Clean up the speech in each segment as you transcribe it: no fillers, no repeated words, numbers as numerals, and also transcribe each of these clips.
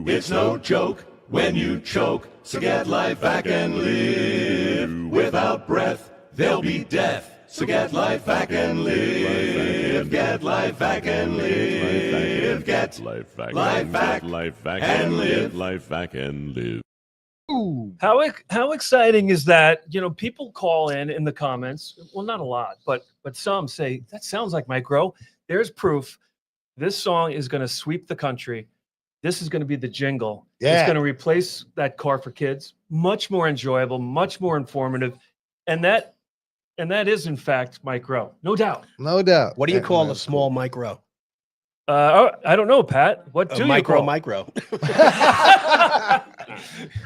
It's no joke when you choke, so get LifeVac and live. Without breath, there'll be death. So get LifeVac and live. Get LifeVac and live. Get LifeVac and live. LifeVac and live. Ooh. How exciting is that? You know, people call in the comments. Well, not a lot, but some say that sounds like Micro. There's proof. This song is going to sweep the country. This is going to be the jingle. Yeah. It's going to replace that Car for Kids. Much more enjoyable, much more informative, and that is in fact Micro, no doubt. No doubt. What do you call a small micro? I don't know, Pat. What do you call micro?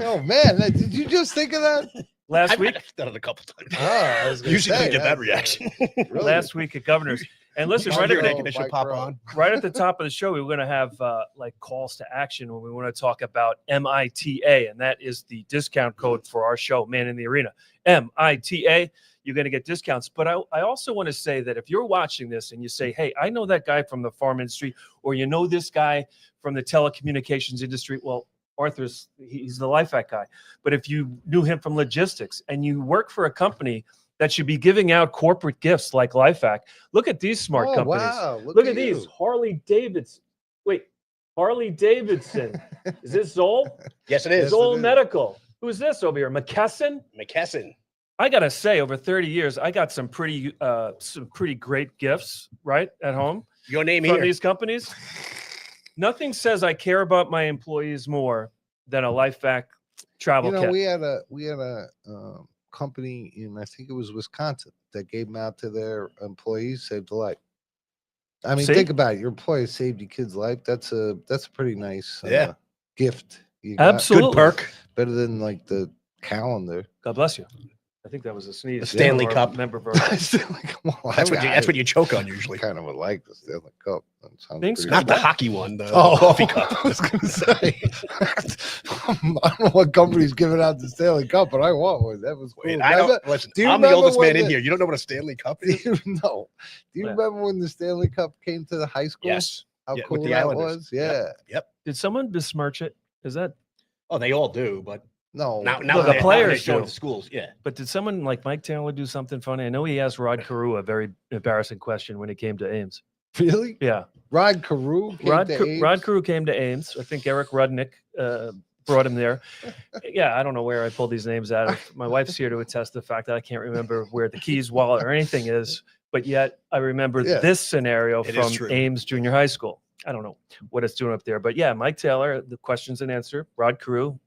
Oh man, did you just think of that? Last week? I've done it a couple times. Oh, I was gonna Usually say, don't get that reaction. Really? Last week at Governor's. And listen, right Micro. at, It should pop on. right at the top of the show, we were going to have like calls to action when we want to talk about MITA, and that is the discount code for our show, Man in the Arena. MITA, you're going to get discounts. But I also want to say that if you're watching this and you say, hey, I know that guy from the farm industry, or you know this guy from the telecommunications industry, well, he's the LifeVac guy. But if you knew him from logistics and you work for a company that should be giving out corporate gifts like LifeVac, look at these smart companies. Wow, Look at these. Harley Davidson. Wait, Harley Davidson. Is this Zoll? Yes, it is. Zoll it is. Medical. Who's this over here? McKesson? McKesson. I gotta say, over 30 years, I got some pretty great gifts, right, at home Your name from here. these companies. Nothing says I care about my employees more than a LifeVac travel kit. we had a company in, I think it was Wisconsin, that gave them out to their employees, saved a life. I mean, See? think about it. Your employee saved your kid's life. That's a pretty nice gift. You got. Absolutely. Good perk. Better than like the calendar. God bless you. I think that was a sneeze. The Stanley Or Cup. Member version. That's what you choke on usually. Kind of would like the Stanley Cup. That sounds Things pretty Not the good. hockey one, the Oh, coffee cup. I was gonna say. I don't know what company's giving out the Stanley Cup, but I want one. That was cool. Wait, I don't listen. do you I'm the remember oldest man when in the- here. You don't know what a Stanley Cup Do is? you know? Do you Yeah. remember when the Stanley Cup came to the high school? Yes. How Yeah, cool with the that Islanders. was. Yeah. Yep. Did someone besmirch it? Is that? Oh, they all do, but No. now No, the they're players showing do. the schools. Yeah. But did someone like Mike Taylor do something funny? I know he asked Rod Carew a very embarrassing question when he came to Ames. Really? Yeah, Rod Carew came Rod to Ames? Carew came to Ames. I think Eric Rudnick brought him there. Yeah, I don't know where I pulled these names out of. My wife's here to attest to the fact that I can't remember where the keys, wallet, or anything is. But yet I remember Yeah. this scenario It is from true. Ames Junior High School. I don't know what it's doing up there, but yeah, Mike Taylor, the questions and answer. Rod Carew,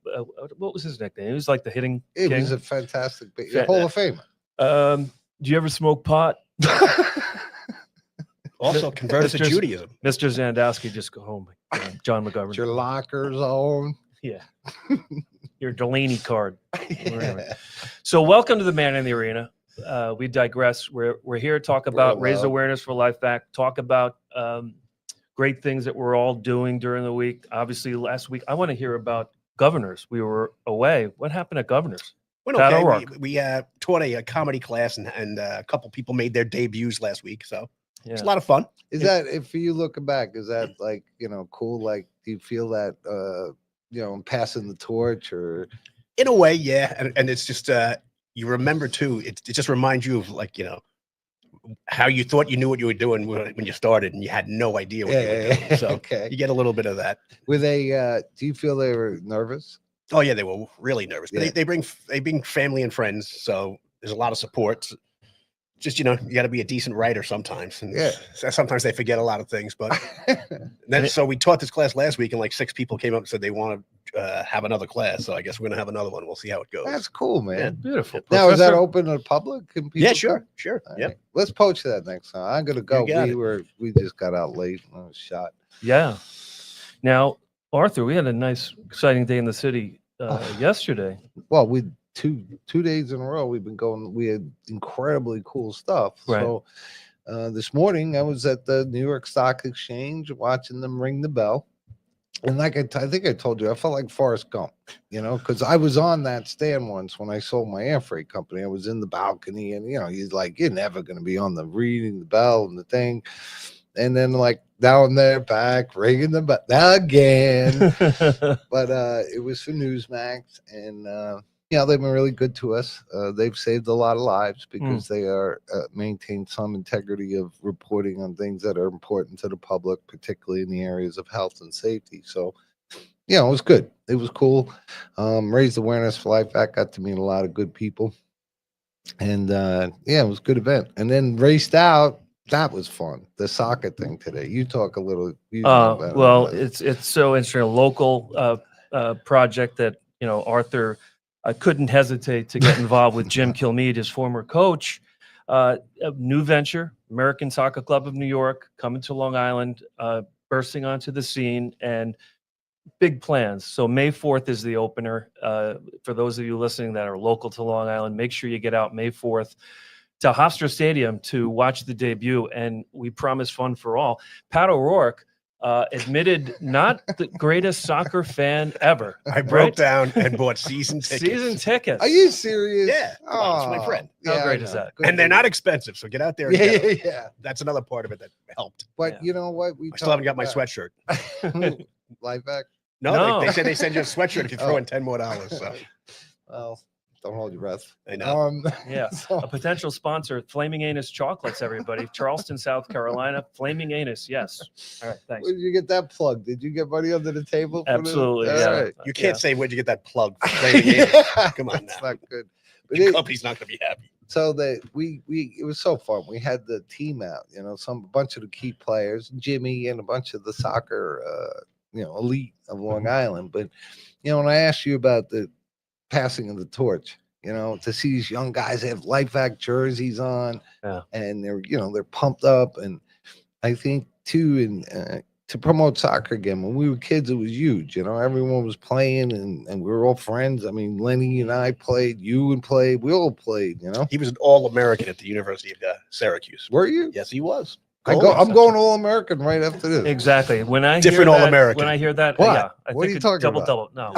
what was his nickname? He was like the hitting It king. was a fantastic Fa- Hall of Famer. Do you ever smoke pot? Also converted to Mr. Judaism. Mr. Zandowski, just go home. John McGovern. Your locker's on. Yeah. Your Delaney card. Whatever. So welcome to the Man in the Arena. We digress. We're here to talk about raise allowed. awareness for LifeVac, talk about great things that we're all doing during the week. Obviously, last week, I want to hear about Governors. We were away. What happened at Governors? Went Pat okay. O'Rourke. We taught a comedy class, and a couple people made their debuts last week. So Yeah. it's a lot of fun. Is that, if you looking back, is that like, cool? Like, do you feel that, passing the torch, or? In a way, yeah. And it's just, you remember too, it just reminds you of like, how you thought you knew what you were doing when you started and you had no idea what you were doing. So okay. you get a little bit of that. Were they, do you feel they were nervous? Oh yeah, they were really nervous. But Yeah. they bring family and friends, so there's a lot of support. Just you got to be a decent writer sometimes. And Yeah. sometimes they forget a lot of things. But then, so we taught this class last week, and like 6 people came up and said they want to have another class. So I guess we're gonna have another one. We'll see how it goes. That's cool, man. Yeah. Beautiful. Now, is that Professor- open to the public? Can Yeah, people sure, come? sure. All Yeah. right. Let's poach that next time. I'm gonna go. got it. We just got out late. I was shot. Yeah. Now, Arthur, we had a nice, exciting day in the city yesterday. Well, we two days in a row we've been going. We had incredibly cool stuff. Right. So this morning I was at the New York Stock Exchange watching them ring the bell. And like I think I told you, I felt like Forrest Gump, because I was on that stand once when I sold my air freight company. I was in the balcony, and he's like, you're never going to be on the ringing the bell and the thing. And then like down there back ringing the bell again. But it was for Newsmax, and they've been really good to us. They've saved a lot of lives because they are maintain some integrity of reporting on things that are important to the public, particularly in the areas of health and safety. So, it was good. It was cool. Raised awareness for LifeVac. Got to meet a lot of good people, and it was a good event. And then raced out. That was fun. The soccer thing today. You talk a little. Well, it's so interesting. A local project that Arthur couldn't hesitate to get involved with. Jim Kilmeade, his former coach. A new venture, American Soccer Club of New York, coming to Long Island, bursting onto the scene, and big plans. So May 4th is the opener. For those of you listening that are local to Long Island, make sure you get out May 4th. To Hofstra Stadium to watch the debut, and we promise fun for all. Pat O'Rourke admitted not the greatest soccer fan ever. I broke down and bought season tickets. Season tickets. Are you serious? Yeah. Oh, it's my friend. How great is that? And they're not expensive, so get out there. And get them. Yeah. That's another part of it that helped. But you know what? I still haven't got my sweatshirt. LifeVac? No. They said they send you a sweatshirt if you throw in $10 more. So. Well, don't hold your breath. I know. A potential sponsor, Flaming Anus Chocolates, everybody. Charleston, South Carolina. Flaming Anus, yes. All right, thanks. Where did you get that plug? Did you get money under the table? Absolutely, yeah. Right. You can't say where'd you get that plug. Come on now. Not good. But Your company's not going to be happy. So that it was so fun. We had the team out, a bunch of the key players, Jimmy and a bunch of the soccer, elite of Long Island. But, when I asked you about the passing of the torch, to see these young guys have LifeVac jerseys on, and they're pumped up. And I think too, to promote soccer again, when we were kids, it was huge. Everyone was playing, and we were all friends. I mean, Lenny and I played, we all played. He was an All-American at the University of Syracuse. Were you? Yes, he was. I'm going All-American right after this. Exactly. When I Different hear that, All-American. When I hear that, What? I What think are you talking double about? No,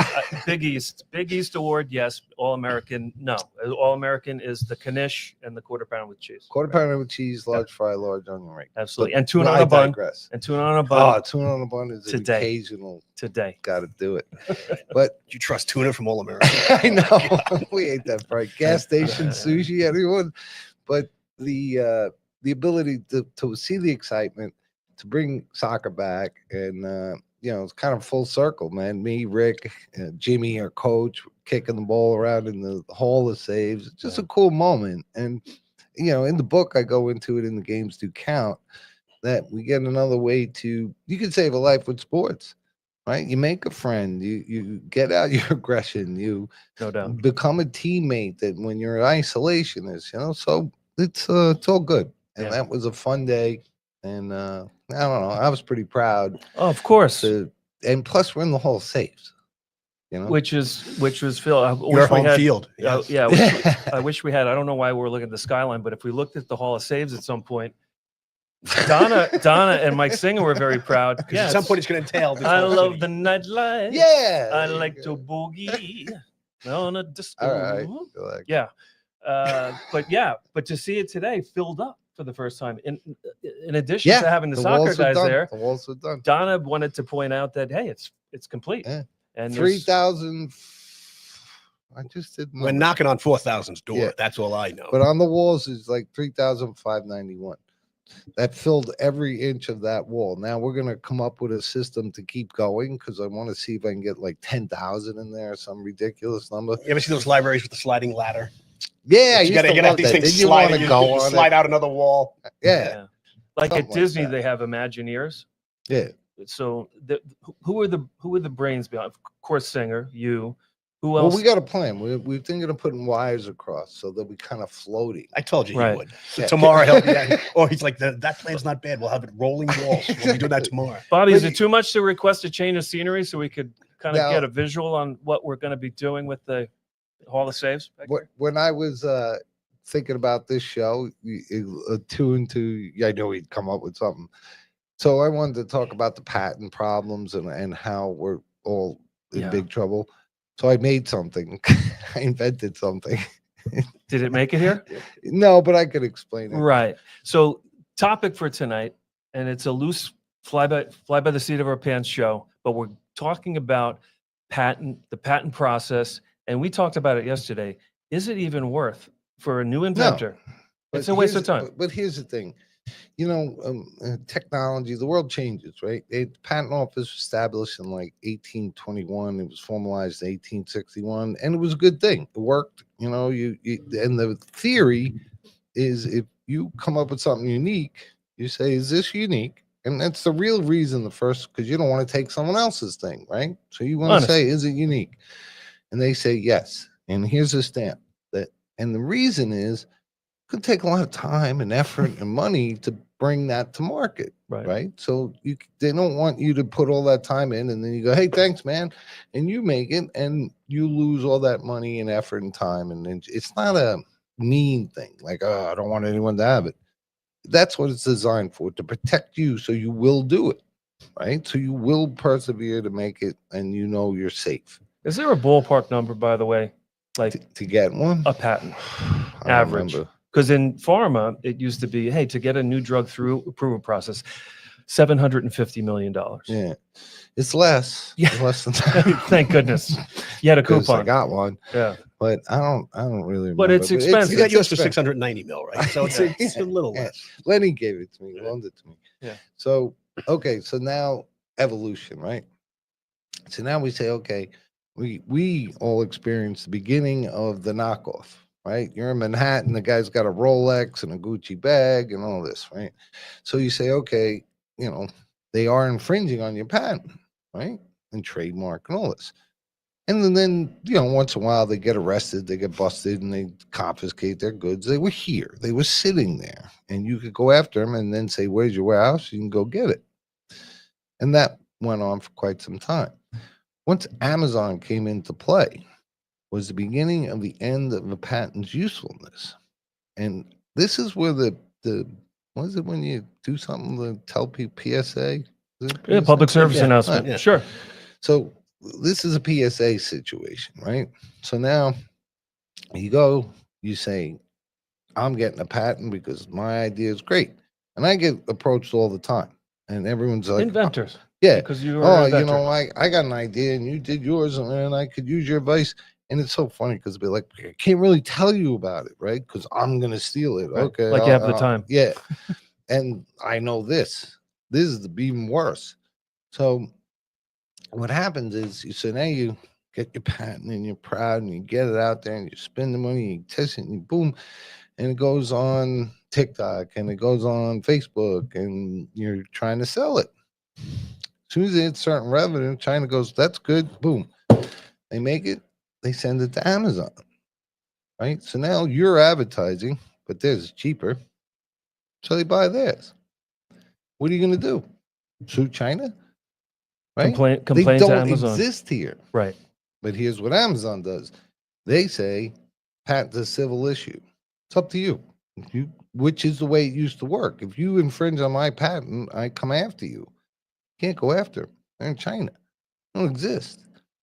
Big East Award, yes. All-American, no. All-American is the Knish and the quarter pounder with cheese. Quarter pounder with cheese, large fry, large onion ring. Absolutely. But And tuna no, on I a bun. digress. And tuna on a bun. Oh, tuna on a bun is an Today. occasional. Today. Got to do it. But You trust tuna from All-American? I know we ate that right. Gas station sushi, everyone. But the ability to see the excitement, to bring soccer back, and it's kind of full circle, man. Me, Rick, Jimmy, our coach, kicking the ball around in the Hall of Saves. It's just a cool moment. And in the book, I go into it in The Games Do Count, that we get another way you can save a life with sports. Right, you make a friend, you get out your aggression, you No doubt. become a teammate that when you're in isolationist, so it's all good. And that was a fun day, and I don't know, I was pretty proud. Oh, of course. And plus we're in the Hall of Saves, Which was Phil. Your home field. Yes. I wish we had. I don't know why we're looking at the skyline, but if we looked at the Hall of Saves at some point, Donna and Mike Singer were very proud. At some point, it's going to tail. I love the nightlife. Yeah, I like to boogie on a disco. All right. Yeah. But to see it today filled up for the first time, in addition to having the soccer guys there, the walls are done. Donna wanted to point out that hey, it's complete. Yeah. And 3,000. I just didn't. We're knocking on 4,000's door. Yeah. That's all I know. But on the walls is like 3,591. That filled every inch of that wall. Now we're gonna come up with a system to keep going, because I want to see if I can get like 10,000 in there, some ridiculous number. You ever see those libraries with the sliding ladder? Yeah, You got to have these things Did you want sliding. to go You on slide it? out another wall. Yeah, Like Something at like Disney, that. they have Imagineers. yeah. So who are the brains behind? Of course, Singer. You. Who Well, else? we got a plan. We're thinking of putting wires across so that we kind of floating. I told you Right. he would. So Yeah. tomorrow he'll be at, or he's like, that plan's not bad. We'll have it rolling walls. We'll be doing that tomorrow. Bobby, is But- it too much to request a change of scenery so we could kind of No. get a visual on what we're going to be doing with the Hall of Saves? back there? When I was thinking about this show, attuned to, I know he'd come up with something. So I wanted to talk about the patent problems and how we're all in Yeah. big trouble. So I made something. I invented something. Did it make it here? No, but I could explain it. Right. So topic for tonight, and it's a loose fly by the seat of our pants show, but we're talking about the patent process, and we talked about it yesterday. Is it even worth for a new inventor? But It's a waste of here's- time. But here's the thing, technology, the world changes, right? The patent office was established in like 1821. It was formalized in 1861, and it was a good thing. It worked, and the theory is if you come up with something unique, you say, "Is this unique?" And that's the real reason, because you don't want to take someone else's thing, right? So you want to say, "Is it unique?" And they say yes. And here's a stamp and the reason is it could take a lot of time and effort and money to bring that to market, right? So they don't want you to put all that time in and then you go, "Hey, thanks, man," and you make it and you lose all that money and effort and time. And then it's not a mean thing like, "Oh, I don't want anyone to have it." That's what it's designed for, to protect you, so you will do it, right? So you will persevere to make it, and you're safe. Is there a ballpark number, by the way, like to get one? a patent I don't average? remember. Because in pharma, it used to be, hey, to get a new drug through approval process, $750 million. Yeah, it's less. Yeah. It's less than that. Thank goodness you had a 'Cause I coupon. got one. Yeah, But I don't really remember. But it's expensive. You got yours for expensive. 690 mil, right? So it's a little Yeah. less. Lenny gave it to me, Yeah. loaned it to me. Yeah. So, okay, so now evolution, right? So now we say, okay, we all experience the beginning of the knockoff, right? You're in Manhattan, the guy's got a Rolex and a Gucci bag and all this, right? So you say, okay, they are infringing on your patent, right? And trademark and all this. And then, once in a while they get arrested, they get busted, and they confiscate their goods. They were here. They were sitting there. And you could go after them and then say, "Where's your warehouse?" You can go get it. And that went on for quite some time. Once Amazon came into play, was the beginning of the end of a patent's usefulness. And this is where the what is it when you do something to tell people, PSA? Is it yeah, PSA? public service Yeah. announcement. Yeah. Sure. So this is a PSA situation, right? So now you go, you say, "I'm getting a patent because my idea is great." And I get approached all the time. And everyone's like, Inventors. yeah. Because you are "Oh, an inventor. I got an idea and you did yours and I could use your advice." And it's so funny because they're like, "I can't really tell you about it, right? Because I'm going to steal it." Right. Okay. Like you have the time. Yeah. And I know this. This is even worse. So what happens is now you get your patent and you're proud and you get it out there and you spend the money, you test it and you boom, and it goes on TikTok and it goes on Facebook and you're trying to sell it. As soon as they hit certain revenue, China goes, "That's good." Boom. They make it, they send it to Amazon. Right? So now you're advertising, but theirs is cheaper. So they buy theirs. What are you going to do? Sue China? Right? Complain they to don't Amazon. exist here. Right. But here's what Amazon does. They say patent's a civil issue. It's up to you. Which is the way it used to work. If you infringe on my patent, I come after you. Can't go after them. They're in China. They don't exist.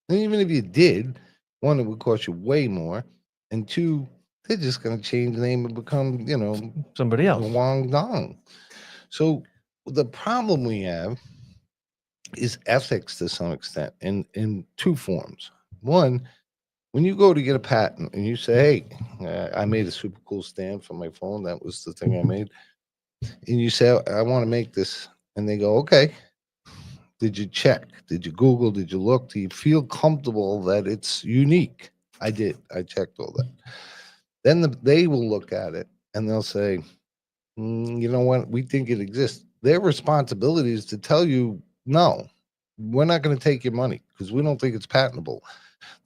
And even if you did, one, it would cost you way more. And two, they're just going to change the name and become, Somebody else. Wang Dong. So the problem we have is ethics to some extent in two forms. One, when you go to get a patent and you say, "Hey, I made a super cool stand for my phone. That was the thing I made." And you say, "I want to make this." And they go, "Okay. Did you check? Did you Google? Did you look? Do you feel comfortable that it's unique?" I did. I checked all that. Then they will look at it and they'll say, "You know what? We think it exists." Their responsibility is to tell you, "No, we're not going to take your money because we don't think it's patentable."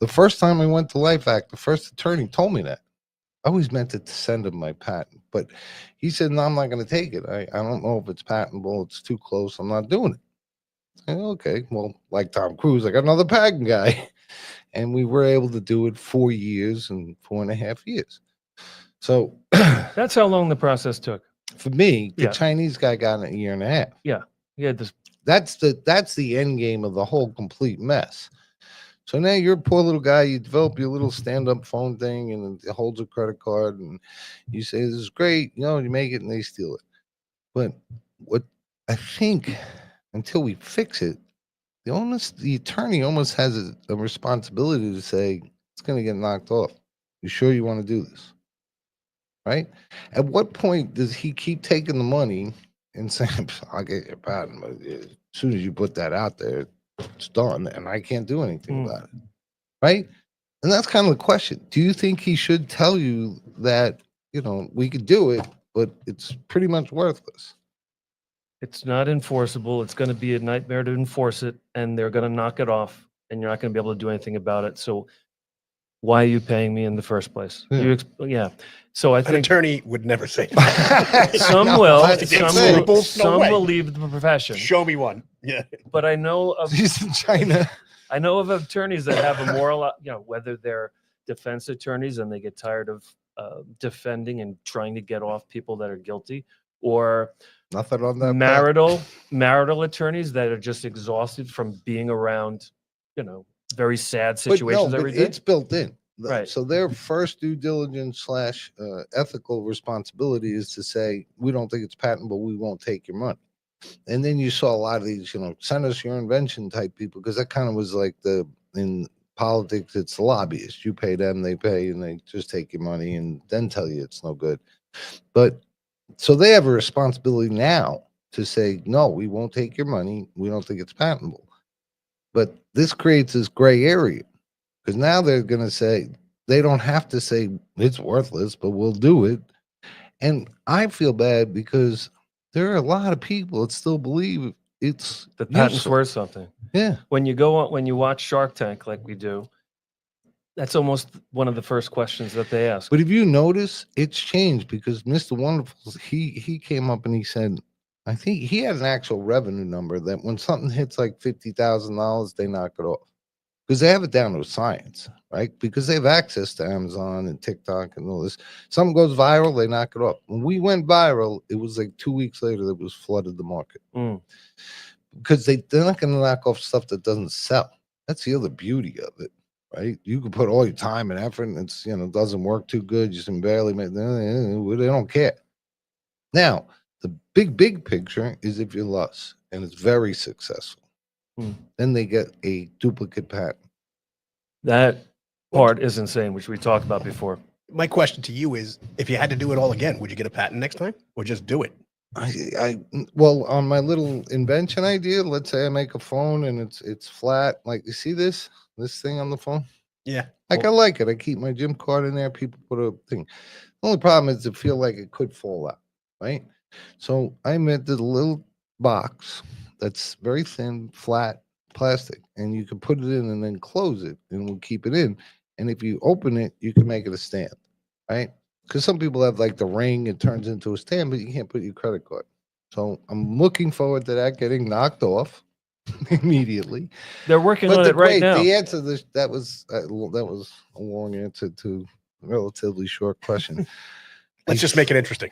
The first time I went to LifeVac, the first attorney told me that. I always meant to send him my patent, but he said, "No, I'm not going to take it. I don't know if it's patentable. It's too close. I'm not doing it." And, okay, well, like Tom Cruise, I got another patent guy. And we were able to do it 4 years and 4.5 years. So That's how long the process took. for me, the Yeah. Chinese guy got in a year and a half. Yeah. He had this. That's the end game of the whole complete mess. So now you're a poor little guy, you develop your little stand-up phone thing and it holds a credit card and you say, "This is great," you make it and they steal it. But what I think until we fix it, the attorney almost has a responsibility to say it's going to get knocked off. You sure you want to do this? Right? At what point does he keep taking the money and saying, "I'll get your patent, but as soon as you put that out there, it's done, and I can't do anything about it." Right? And that's kind of the question. Do you think he should tell you that, we could do it, but it's pretty much worthless? It's not enforceable. It's going to be a nightmare to enforce it, and they're going to knock it off, and you're not going to be able to do anything about it. So why are you paying me in the first place? Yeah. Yeah. So I An think attorney would never say that. some No, will, I didn't say it. some way. will leave the profession. Show me one. Yeah. But I know of He's in China. I know of attorneys that have a moral, whether they're defense attorneys and they get tired of defending and trying to get off people that are guilty, or Nothing on that. marital attorneys that are just exhausted from being around, very sad But situations no, every but day. it's built in. Right. So their first due diligence / ethical responsibility is to say, we don't think it's patentable, we won't take your money. And then you saw a lot of these, send us your invention type people, because that kind of was like in politics, it's the lobbyists. You pay them, they pay, and they just take your money and then tell you it's no good. But so they have a responsibility now to say, no, we won't take your money. We don't think it's patentable. But this creates this gray area, because now they're going to say, they don't have to say it's worthless, but we'll do it. And I feel bad because there are a lot of people that still believe it's The patent's useful. worth something. Yeah. When you watch Shark Tank like we do, that's almost one of the first questions that they ask. But if you notice, it's changed, because Mr. Wonderful, he came up and he said, I think he had an actual revenue number that when something hits like $50,000, they knock it off, because they have it down to science, right? Because they have access to Amazon and TikTok and all this. Something goes viral, they knock it off. When we went viral, it was like 2 weeks later that was flooded the market, because they're not going to knock off stuff that doesn't sell. That's the other beauty of it, right? You can put all your time and effort, and it's doesn't work too good. You can barely make. They don't care. Now, the big picture is if you're Lus and it's very successful, then they get a duplicate patent. That part is insane, which we talked about before. My question to you is, if you had to do it all again, would you get a patent next time, or just do it? Well, on my little invention idea, let's say I make a phone and it's flat. Like, you see this thing on the phone? Yeah. Like, I like it. I keep my gym card in there. People put a thing. The only problem is to feel like it could fall out, right? So I invented a little box that's very thin, flat plastic, and you can put it in and then close it, and we'll keep it in. And if you open it, you can make it a stand, right? Because some people have like the ring, it turns into a stand, but you can't put your credit card. So I'm looking forward to that getting knocked off immediately. They're working on it right now. The answer to that was a long answer to a relatively short question. Let's just make it interesting.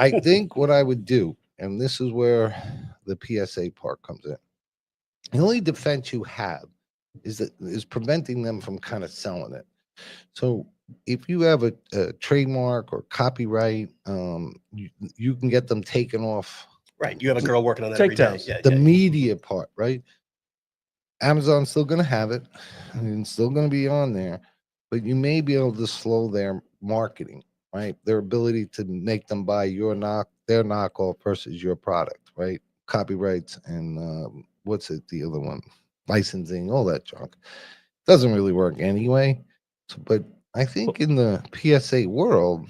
I think what I would do, and this is where the PSA part comes in. The only defense you have is preventing them from kind of selling it. So if you have a trademark or copyright, you can get them taken off. Right. You have a girl working on that every day. Takedowns. Yeah, The media part, right? Amazon's still going to have it, and it's still going to be on there, but you may be able to slow their marketing, right? Their ability to make them buy their knockoff versus your product, right? Copyrights and what's it? The other one, licensing, all that junk. Doesn't really work anyway. So, but I think in the PSA world,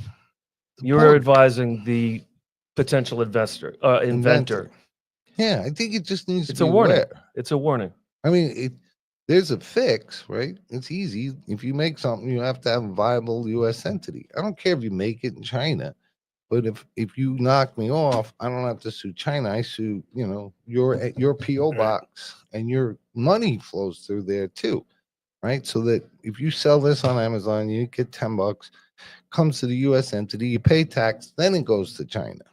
You're advising the potential inventor. Yeah, I think it just needs It's to be a warning. aware. It's a warning. I mean, there's a fix, right? It's easy. If you make something, you have to have a viable U.S. entity. I don't care if you make it in China, but if you knock me off, I don't have to sue China. I sue, your PO box, and your money flows through there too, right? So that if you sell this on Amazon, you get $10, comes to the U.S. entity, you pay tax, then it goes to China.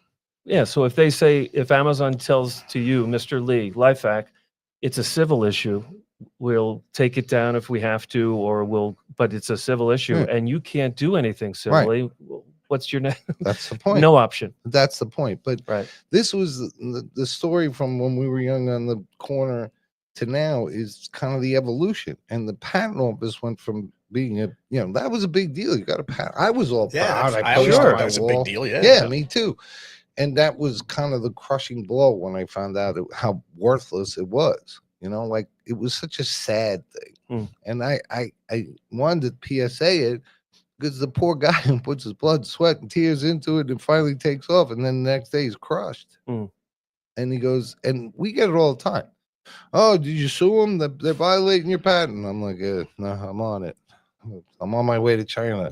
Yeah. So if Amazon tells to you, Mr. Lee, LifeVac, it's a civil issue, we'll take it down if we have to, but it's a civil issue, Right. and you can't do anything civilly. Well, What's your name? That's the point. No option. That's the point. But Right. this was the story from when we were young on the corner to now is kind of the evolution. And the patent office went from being that was a big deal. You got a patent. I was all proud. I posted always on thought my that was a wall. big deal. Yeah, me too. And that was kind of the crushing blow when I found out how worthless it was. Like it was such a sad thing. And I wanted to PSA it because the poor guy who puts his blood, sweat, and tears into it and finally takes off, and then the next day he's crushed. And he goes, and we get it all the time. Oh, did you sue them? They're violating your patent. I'm like, no, I'm on it. I'm on my way to China.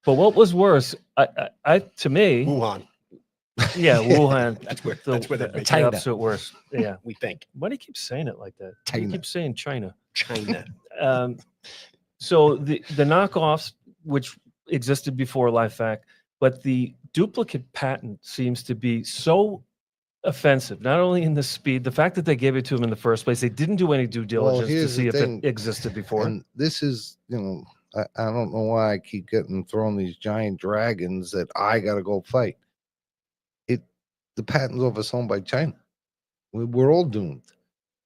But what was worse, to me, Wuhan. yeah, Wuhan. That's where the China. absolute worst. Yeah. we think. Why do you keep saying it like that? Why do you China. keep saying China. China. So the knockoffs, which existed before LifeVac, but the duplicate patent seems to be so offensive, not only in the speed, the fact that they gave it to him in the first place, they didn't do any due diligence to here's see the if thing. it existed before. And this is, I don't know why I keep getting thrown these giant dragons that I got to go fight. The patent's office owned by China. We're all doomed,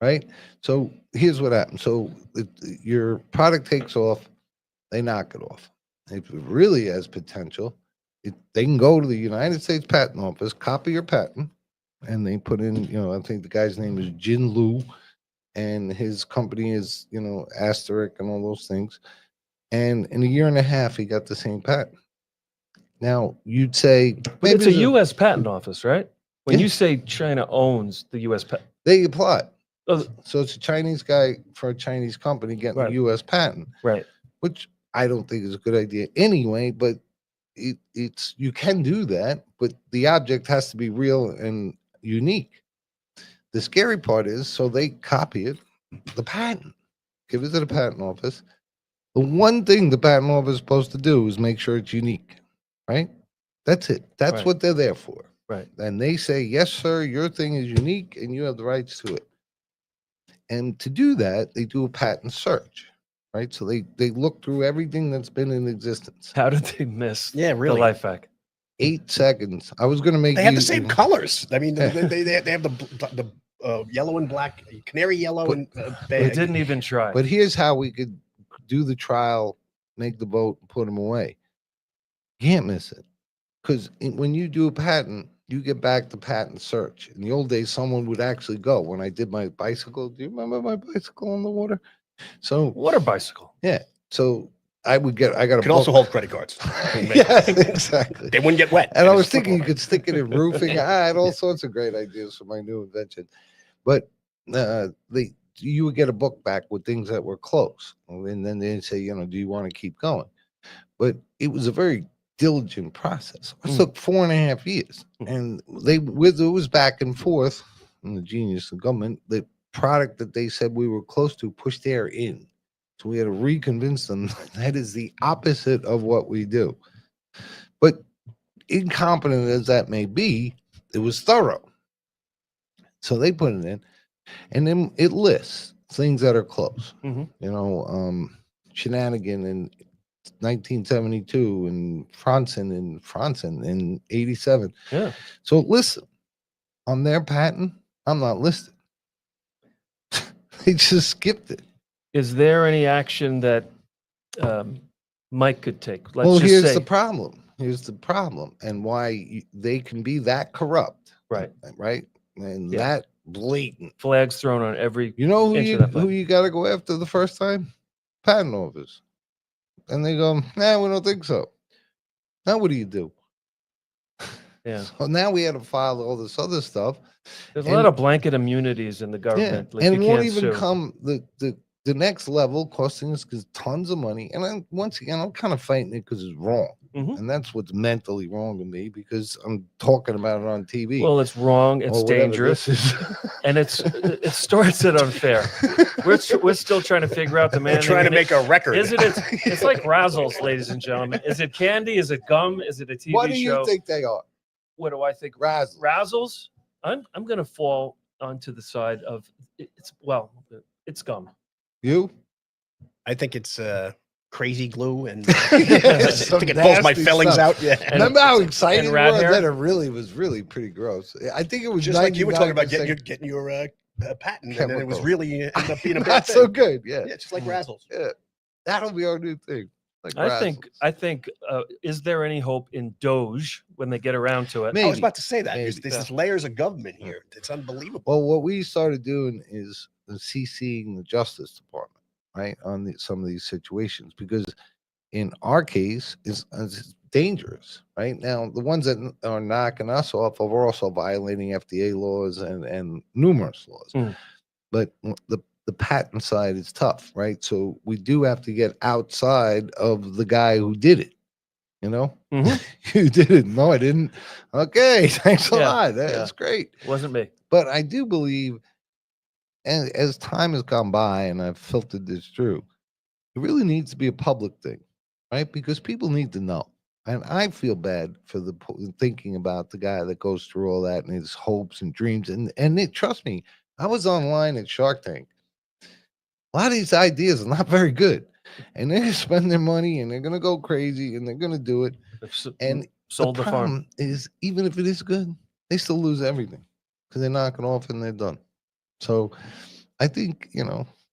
right? So here's what happens. So your product takes off, they knock it off. If it really has potential, they can go to the United States Patent Office, copy your patent, and they put in, I think the guy's name is Jin Lu, and his company is, Asterisk and all those things. And in a year and a half, he got the same patent. Now, you'd say... But it's a U.S. patent office, right? When Yeah. you say China owns the U.S. patent... They apply. Oh, So it's a Chinese guy for a Chinese company getting Right. a U.S. patent, right. which I don't think is a good idea anyway, but it's you can do that, but the object has to be real and unique. The scary part is, so they copy it, the patent, give it to the patent office. The one thing the patent office is supposed to do is make sure it's unique, right? That's it. That's Right. what they're there for. Right. And they say, yes, sir, your thing is unique and you have the rights to it. And to do that, they do a patent search, right? So they look through everything that's been in existence. How did they miss Yeah, really. the LifeVac? 8 seconds. I was going to make They have the same colors. I mean, Yeah. they have the yellow and black, canary yellow But- and They bag. didn't even try. But here's how we could do the trial, make the vote, and put them away. You can't miss it. Because when you do a patent, you get back the patent search. In the old days, someone would actually go. When I did my bicycle, do you remember my bicycle on the water? So, Water bicycle. so I got a Could also hold credit cards. Yes, exactly. They wouldn't get wet. And I They was just flip thinking you over. could stick it in roofing. I had all sorts of great ideas for my new invention. But you would get a book back with things that were close. And then they'd say, do you want to keep going? But it was a very diligent process. It took 4.5 years. And it was back and forth. And the genius of government, the product that they said we were close to pushed air in. So we had to reconvince them that is the opposite of what we do. But incompetent as that may be, it was thorough. So they put it in, and then it lists things that are close. Shenanigan in 1972 and Franzen in 87. Yeah. So listen, on their patent, I'm not listed. They just skipped it. Is there any action that Mike could take? Let's just here's say, the problem. Here's the problem, and why they can be that corrupt, right? Right, and Yeah. that blatant. Flags thrown on every. You know inch of that who you got to go after the first time? Patent office, and they go, "Nah, we don't think so." Now what do you do? Yeah. So now we had to file all this other stuff. There's a lot of blanket immunities in the government. Like and you it won't can't even sue. come the next level, costing us tons of money. And then once again, I'm kind of fighting it because it's wrong, Mhm. and that's what's mentally wrong to me because I'm talking about it on TV. Well, it's wrong. It's or whatever dangerous, this is. and it starts at unfair. We're still trying to figure out the man. They're trying to make a record. Is it? It's like Razzles, ladies and gentlemen. Is it candy? Is it gum? Is it a TV What do you show? think they are? What do I think? Razzles. Razzles. I'm going to fall onto the side of it's gum. You? I think it's crazy glue and Yeah, I some think it pulls my nasty fillings stuff. out. Yeah. Remember how excited we rat were? hair? Then it really was really pretty gross. I think it was Just like you were talking about 99% getting your patent, and then it was chemical. really ended up being a bad not thing. so good. Yeah. Yeah, just like Razzles. Yeah. That'll be our new thing. Like I think Razzles. is there any hope in Doge when they get around to it? Maybe. I was about to say that. Maybe. There's layers of government here. It's unbelievable. Well, what we started doing is CCing the Justice Department, right, on some of these situations, because in our case, it's dangerous, right? Now, the ones that are knocking us off are also violating FDA laws and numerous laws. Mm. But the patent side is tough, right? So we do have to get outside of the guy who did it. You know, You did it. No, I didn't. Okay, thanks a lot. That's great. Wasn't me. But I do believe, and as time has gone by, and I've filtered this through, it really needs to be a public thing, right? Because people need to know. And I feel bad for thinking about the guy that goes through all that and his hopes and dreams. And trust me, I was online at Shark Tank. A lot of these ideas are not very good, and they're gonna spend their money and they're gonna go crazy and they're gonna do it. And sold the farm. problem is, even if it is good, they still lose everything because they knock it off and they're done. So I think,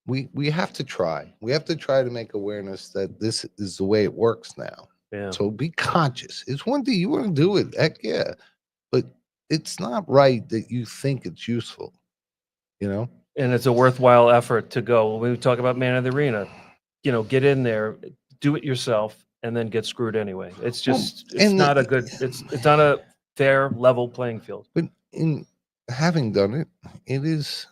we have to try. We have to try to make awareness that this is the way it works now. Yeah. So be conscious. It's one thing you want to do it, heck yeah, but it's not right that you think it's useful. And it's a worthwhile effort to go. When we talk about Man of the Arena, get in there, do it yourself, and then get screwed anyway. It's just it's not a fair level playing field. But in having done it, it is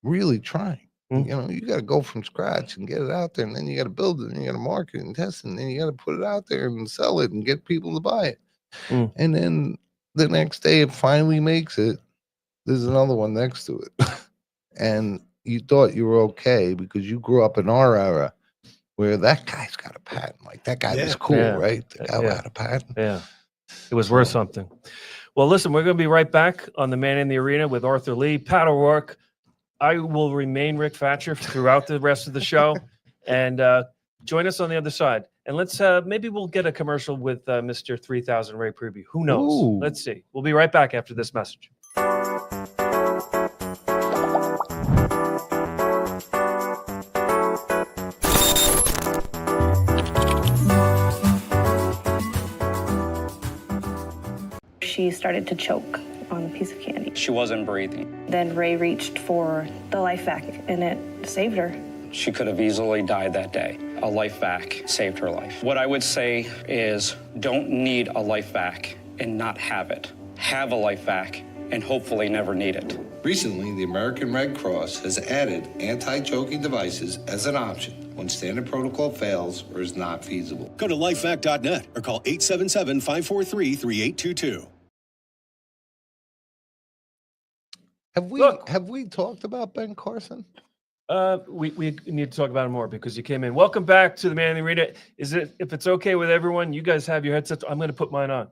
really trying. You got to go from scratch and get it out there, and then you got to build it, and you got to market it and test it, and then you got to put it out there and sell it and get people to buy it. And then the next day it finally makes it. There's another one next to it. And you thought you were okay because you grew up in our era where that guy's got a patent. Like, that guy was cool, right? The guy had a patent. Yeah. It was worth something. Well, listen, we're going to be right back on the Man in the Arena with Arthur Lee, Pat O'Rourke. I will remain Rick Fatscher throughout the rest of the show. And join us on the other side. And let's maybe we'll get a commercial with Mr. 3000 Ray Priebe. Who knows? Ooh. Let's see. We'll be right back after this message. She started to choke on a piece of candy. She wasn't breathing. Then Ray reached for the LifeVac, and it saved her. She could have easily died that day. A LifeVac saved her life. What I would say is don't need a LifeVac and not have it. Have a LifeVac and hopefully never need it. Recently, the American Red Cross has added anti-choking devices as an option when standard protocol fails or is not feasible. Go to lifevac.net or call 877-543-3822. Have we talked about Ben Carson? We need to talk about it more because you came in. Welcome back to the Man in the Arena. If it's okay with everyone, you guys have your headsets. I'm going to put mine on.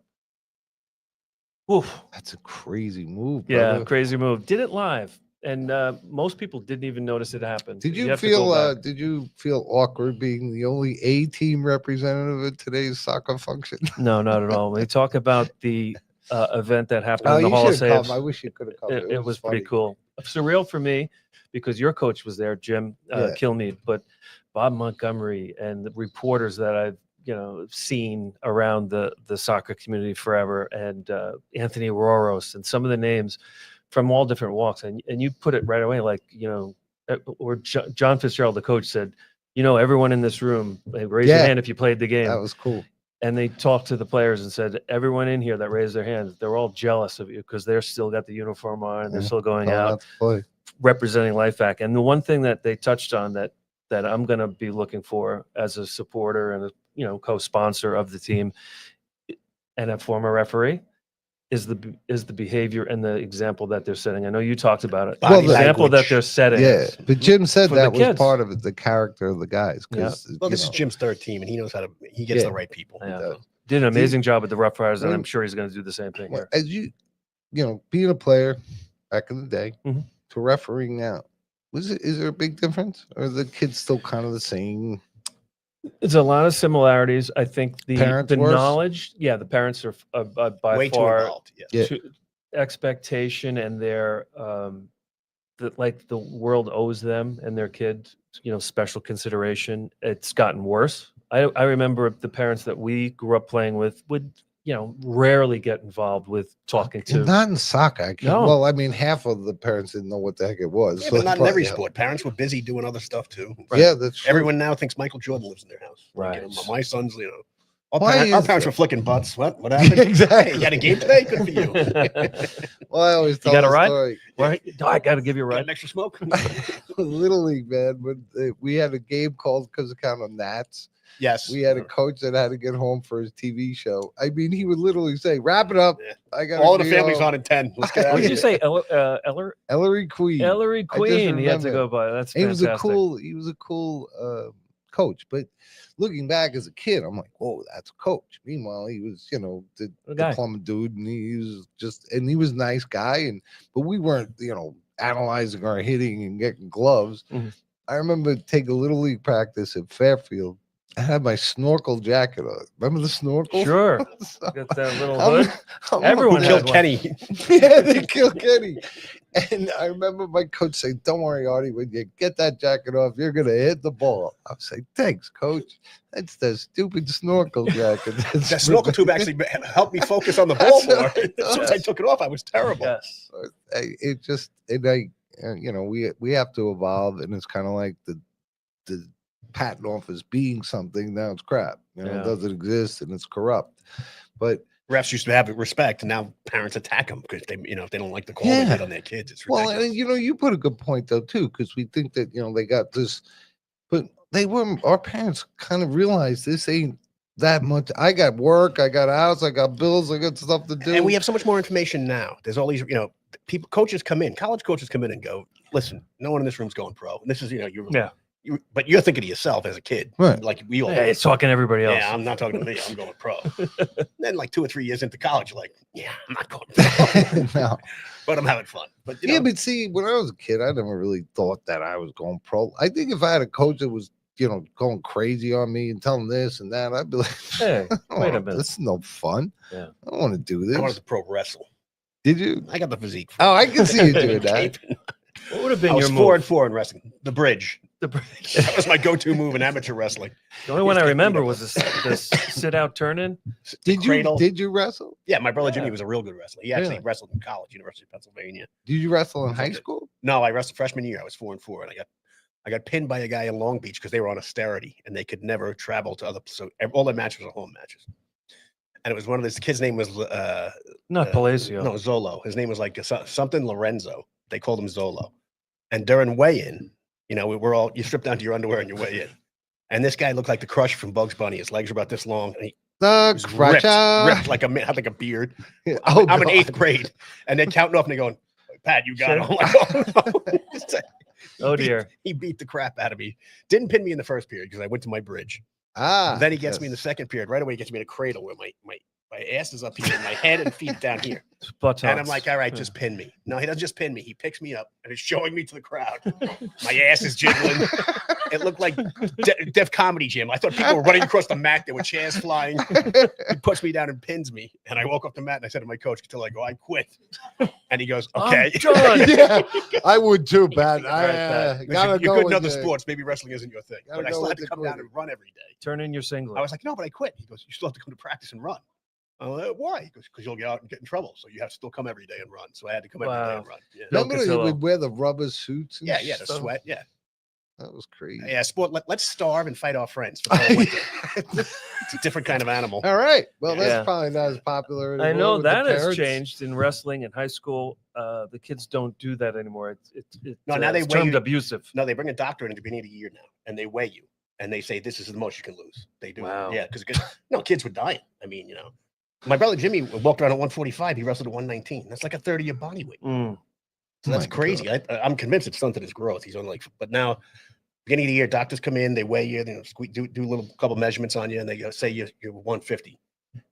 Oof. That's a crazy move. Yeah, brother. crazy move. Did it live, and most people didn't even notice it happened. Did you have to go feel? back. Did you feel awkward being the only A-team representative at today's soccer function? No, not at all. When we talk about the event that happened Oh, in the you Hall of should have Saves, come. I wish you could have come. it was pretty funny. cool. Surreal for me because your coach was there, Jim Kilmeade, but Bob Montgomery and the reporters that I've seen around the soccer community forever, and Anthony Roros and some of the names from all different walks, and you put it right away, like or John Fitzgerald, the coach, said, everyone in this room, raise your hand if you played the game. That was cool. And they talked to the players and said, everyone in here that raised their hands, they're all jealous of you because they're still got the uniform on and they're still going out representing LifeVac. And the one thing that they touched on that I'm going to be looking for as a supporter and a co-sponsor of the team and a former referee is the behavior and the example that they're setting. I know you talked about it. Well, the example that they're setting. Yeah, but Jim said for that the was kids. part of it, the character of the guys. Well, this is Jim's third team, and he knows he gets the right people. Yeah. Did an amazing job with the Rough Riders, and I'm sure he's going to do the same thing here. As being a player back in the day to refereeing now, is there a big difference, or are the kids still kind of the same? It's a lot of similarities. I think the Parents worse? knowledge, the parents are by Way too far involved. Yeah. Yeah. expectation and their that like the world owes them and their kid, special consideration. It's gotten worse. I remember the parents that we grew up playing with would, rarely get involved with talking to. Not in soccer. I can't. No. Well, I mean, half of the parents didn't know what the heck it was. Yeah, so but not in every yeah. sport. Parents were busy doing other stuff too. Yeah, that's true. Everyone now thinks Michael Jordan lives in their house. Like, Right. my son's, our, Why our is parents that? were flicking butts. What happened? Exactly. Hey, you had a game today? Good for you. Well, I always tell got a the ride? story. Right? I got to give you a Got ride. an extra smoke? Little League, man. When we had a game called because of count of Nats. Yes. We had a coach that had to get home for his TV show. I mean, he would literally say, "Wrap it up." Yeah. I got All the families on in 10. Let's get out What of did here. you say? Ellery Queen. Ellery Queen. He had to remember. go by. That's He fantastic. was a cool coach. But looking back as a kid, I'm like, whoa, that's a coach. Meanwhile, he was, the guy. diploma dude, and he was a nice guy. But we weren't, analyzing our hitting and getting gloves. Mhm. I remember taking a little league practice at Fairfield. I had my snorkel jacket on. Remember the snorkel? Sure. So, Got that little I'm- hood. I'm Everyone a- had Killed one. Kenny. yeah, they killed Kenny. And I remember my coach saying, "Don't worry, Artie, when you get that jacket off, you're gonna hit the ball." I was like, "Thanks, coach. That's the stupid snorkel jacket." That snorkel tube actually helped me focus on the ball That's what more. I As soon as I took it off, I was terrible. Yes. We have to evolve, and it's kind of like the patent off as being something. Now it's crap. It Yeah. doesn't exist, and it's corrupt. But Refs used to have respect, and now parents attack them because if they don't like the call they Yeah. get on their kids. It's well, ridiculous. and you put a good point though too, because we think that they got this, but our parents kind of realized this ain't that much. I got work, I got a house, I got bills, I got stuff to do. And we have so much more information now. There's all these, people, coaches come in, college coaches come in and go, listen, no one in this room's going pro. And this is, but you're thinking to yourself as a kid, Right. like we all. Hey, it's talking to everybody else. Yeah, I'm not talking to me. I'm going pro. Then, like 2 or 3 years into college, you're like, yeah, I'm not going pro, No. but I'm having fun. But Yeah, but see, when I was a kid, I never really thought that I was going pro. I think if I had a coach that was, going crazy on me and telling this and that, I'd be like, Hey, "Oh, wait a minute. this is no fun. Yeah. I don't want to do I wanted this." to pro wrestle. Did you? I got the physique. Oh, I can see you doing that. What would have I been was your 4-4 move? in wrestling. The bridge. The bridge. That was my go-to move in amateur wrestling. The only one I Used to remember beat was this sit out turn in. Did Cradle. you wrestle? Yeah, my brother Yeah. Jimmy was a real good wrestler. He actually Really? wrestled in college, University of Pennsylvania. Did you wrestle in high Okay. school? No, I wrestled freshman year. I was 4-4, and I got pinned by a guy in Long Beach because they were on austerity and they could never travel to other. So all their matches were home matches. And it was one of those. The kid's name was Not Palacio. no, Zolo. His name was like something Lorenzo. They called him Zolo. And during weigh-in, we're all, you strip down to your underwear and you weigh in. And this guy looked like the Crush from Bugs Bunny. His legs were about this long, and he The was ripped Crutcher. like had like a beard. Oh, I'm in God. 8th grade, and they're counting off and they're going, "Pat, you got Sure. it." I'm like, "Oh, no." Oh dear. He beat the crap out of me. Didn't pin me in the first period because I went to my bridge. Ah, Then he gets me in the yes. second period. Right away, he gets me in a cradle where my ass is up here, and my head and feet down here. Buttocks. And I'm like, all right, just pin me. No, he doesn't just pin me. He picks me up and is showing me to the crowd. My ass is jiggling. It looked like Def Comedy Jam. I thought people were running across the mat. There were chairs flying. He puts me down and pins me. And I woke up the mat and I said to my coach until I go, "I quit." And he goes, "Okay." I'm done. Yeah, I would too, Pat. Right, I Pat. Listen, gotta you're go good in other with the- sports. Maybe wrestling isn't your thing. Gotta But I go still had with to the come down quitting. and run every day. Turn in your singlet. I was like, "No, but I quit." He goes, "You still have to come to practice and run." Why? Because you'll get out and get in trouble. So you have to still come every day and run. So I had to come every day Wow. and run. Yeah, Bill Remember, you Cotillo. would wear the rubber suits. And yeah, the stuff? sweat. Yeah. That was crazy. Yeah, sport. Let's starve and fight our friends for the whole winter. It's a different kind of animal. All right. Well, that's Yeah. probably not as popular. I anymore know with the that has parents. changed in wrestling in high school. The kids don't do that anymore. No, now they it's weigh termed you- abusive. No, they bring a doctor in at the beginning of the year now, and they weigh you, and they say this is the most you can lose. They do. Wow. Yeah, because kids were dying. I mean, my brother Jimmy walked around at 145. He wrestled at 119. That's like a third of your body weight. Mm. So that's My crazy. I'm convinced it's stunted his growth. He's on but now, beginning of the year, doctors come in, they weigh you, do a little couple measurements on you, and they go, say you're 150.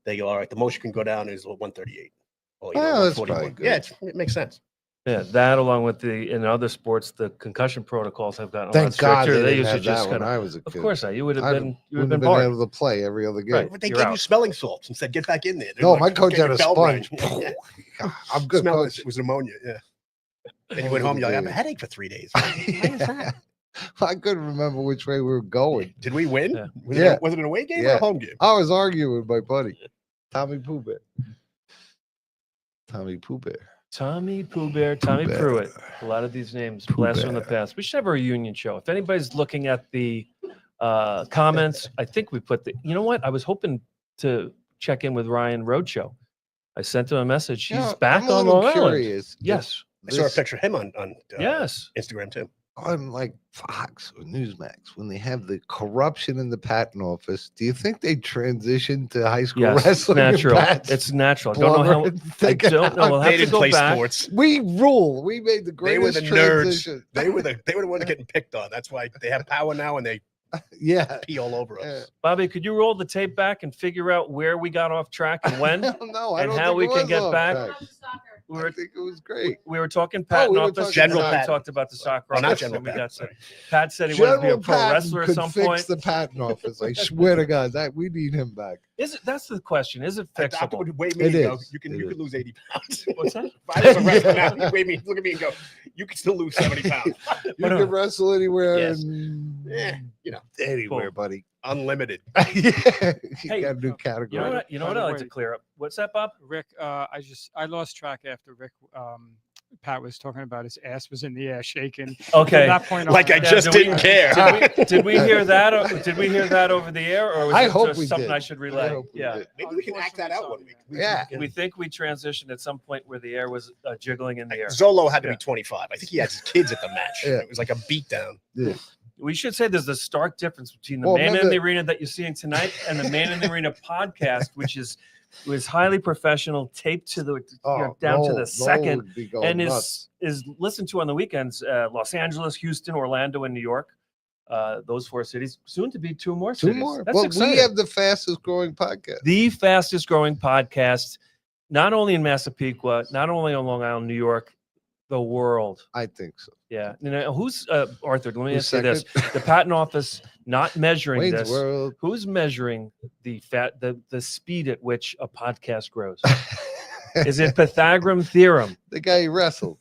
They go, all right, the most you can go down is 138. Or, Oh, that's 141. probably good. Yeah, it makes sense. Yeah, that along with in other sports, the concussion protocols have gotten a lot Thank God stricter. they They didn't used to have that just when kind I of. was a Of kid. course not. You would have I been. You would have wouldn't been have been barred. able to play every other game. Right. But they You're gave you out. smelling salts and said, get back in there. They're No, like, my coach "Get had your a bell rang." sponge. I'm good, Smell coach. it was pneumonia. Yeah. Then you Over went home. the You're like, I have a days. headache for 3 days. Why is that? I couldn't remember which way we were going. Did we win? Yeah. Was it an away game or Yeah. a home game? I was arguing with my buddy, Tommy Pooh Bear. Tommy Pooh Bear. Tommy Pooh Bear, Tommy Bear. Pruitt. A lot of these names, Pooh blast from the Bear. past. We should have a reunion show. If anybody's looking at the comments, I think we put the. You know what? I was hoping to check in with Ryan Roadshow. I sent him a message. He's You know, back I'm a on little Long Island. curious. Yes. I saw a picture of him on Yes. Instagram too. On like Fox or Newsmax, when they have the corruption in the patent office, do you think they transition to high school Yes. wrestling? and Natural. Pats? It's natural. Don't know how. Blubber and I thick don't know. out? We'll They have to didn't go play back. sports. We rule. We made the They were greatest the nerds. transition. They were the ones getting picked on. That's why they have power now and they Yeah. pee all over us. Yeah. Bobby, could you roll the tape back and figure out where we got off track and when? No, I And don't how think we it can was get off back? track. We I were, think it was great. we were talking patent we were office. talking General and then we Patton. talked about the soccer Oh, not office. General and we Patton, got sorry. Pat said he wanted to be a General pro Patton wrestler at could some fix point. the patent office. I swear to God, that we need him back. Is it? That's the question. Is it A doctor fixable? would weigh me It and go, is. you It could is. lose 80 pounds. What's that? If I was a wrestler now, he'd weigh me, look at me and go, you could still lose 70 pounds. You no. can wrestle anywhere Yes. and You know, anywhere, Cool. buddy. unlimited. Yeah, you Hey, got a new category. You know what? You know By what the I like way- to clear up. What's that, Bob? Rick, I lost track after Rick. Pat was talking about his ass was in the air shaking. Okay. From that point on, Like I Yeah, just did we- didn't care. Did we hear that? Did we hear that over the air, or was I it hope just we something did. I should I relay? hope we Yeah. did. Maybe we can act that out 1 week. Yeah. We think we transitioned at some point where the air was jiggling in the air. Zolo had to Yeah. be 25. I think he had his kids at the match. Yeah. It was like a beatdown. Yeah. We should say there's a stark difference between the Well, Man in remember- the Arena that you're seeing tonight and the Man in the Arena podcast, which was highly professional, taped to the down to Noel- the second, Noel would be going and nuts. is listened to on the weekends. Los Angeles, Houston, Orlando, and New York. Those 4 cities, soon to be 2 more Two cities. more. That's Well, exciting. we have the fastest growing podcast. The fastest growing podcast, not only in Massapequa, not only on Long Island, New York, the world. I think so. Yeah. You know, who's Arthur? Let me Who's ask you this: the patent office not measuring Wayne's this. World. Who's measuring the speed at which a podcast grows? Is it Pythagorean theorem? The guy he wrestled.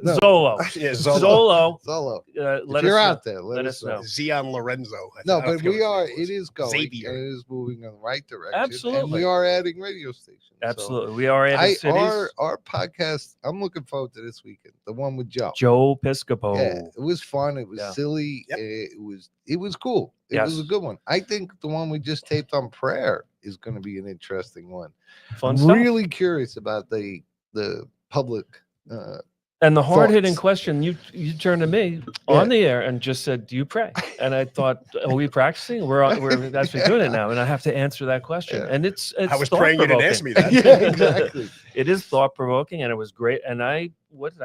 No. Zolo. Yeah, Zolo. Zolo. Solo. Let If you're us out there, let us know. Zion Lorenzo. No, I but forget we what are. his name was. It is going. Xavier. And it is moving in the right direction. And Absolutely. we are adding radio stations. So Absolutely. We are adding cities. our podcast. I'm looking forward to this weekend. The one with Joe. Joe Piscopo. Yeah, it was fun. It was Yeah. silly. Yep. It was cool. It was a Yes. good one. I think the one we just taped on prayer is going to be an interesting one. Fun I'm stuff. really curious about the public. And the hard hitting thoughts. question you turned to me on the air and just said, "Do you pray?" And I thought, "Are we practicing? We're actually doing it now, and I have to answer that question." Yeah. And it's I was praying you didn't ask me that. Yeah, exactly. It is thought provoking, and it was great. And I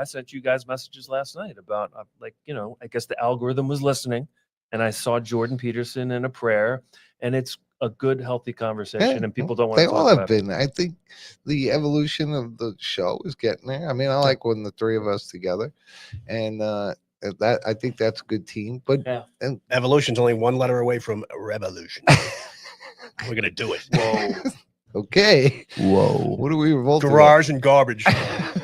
sent you guys messages last night about I guess the algorithm was listening, and I saw Jordan Peterson in a prayer, and it's a good, healthy conversation, and people don't want They to talk all have about it. been. I think the evolution of the show is getting there. I mean, I like when the three of us together, and that I think that's a good team. But Yeah. and Evolution's only one letter away from revolution. We're gonna do it. Whoa. okay, whoa, what are we revolting? Garage and garbage.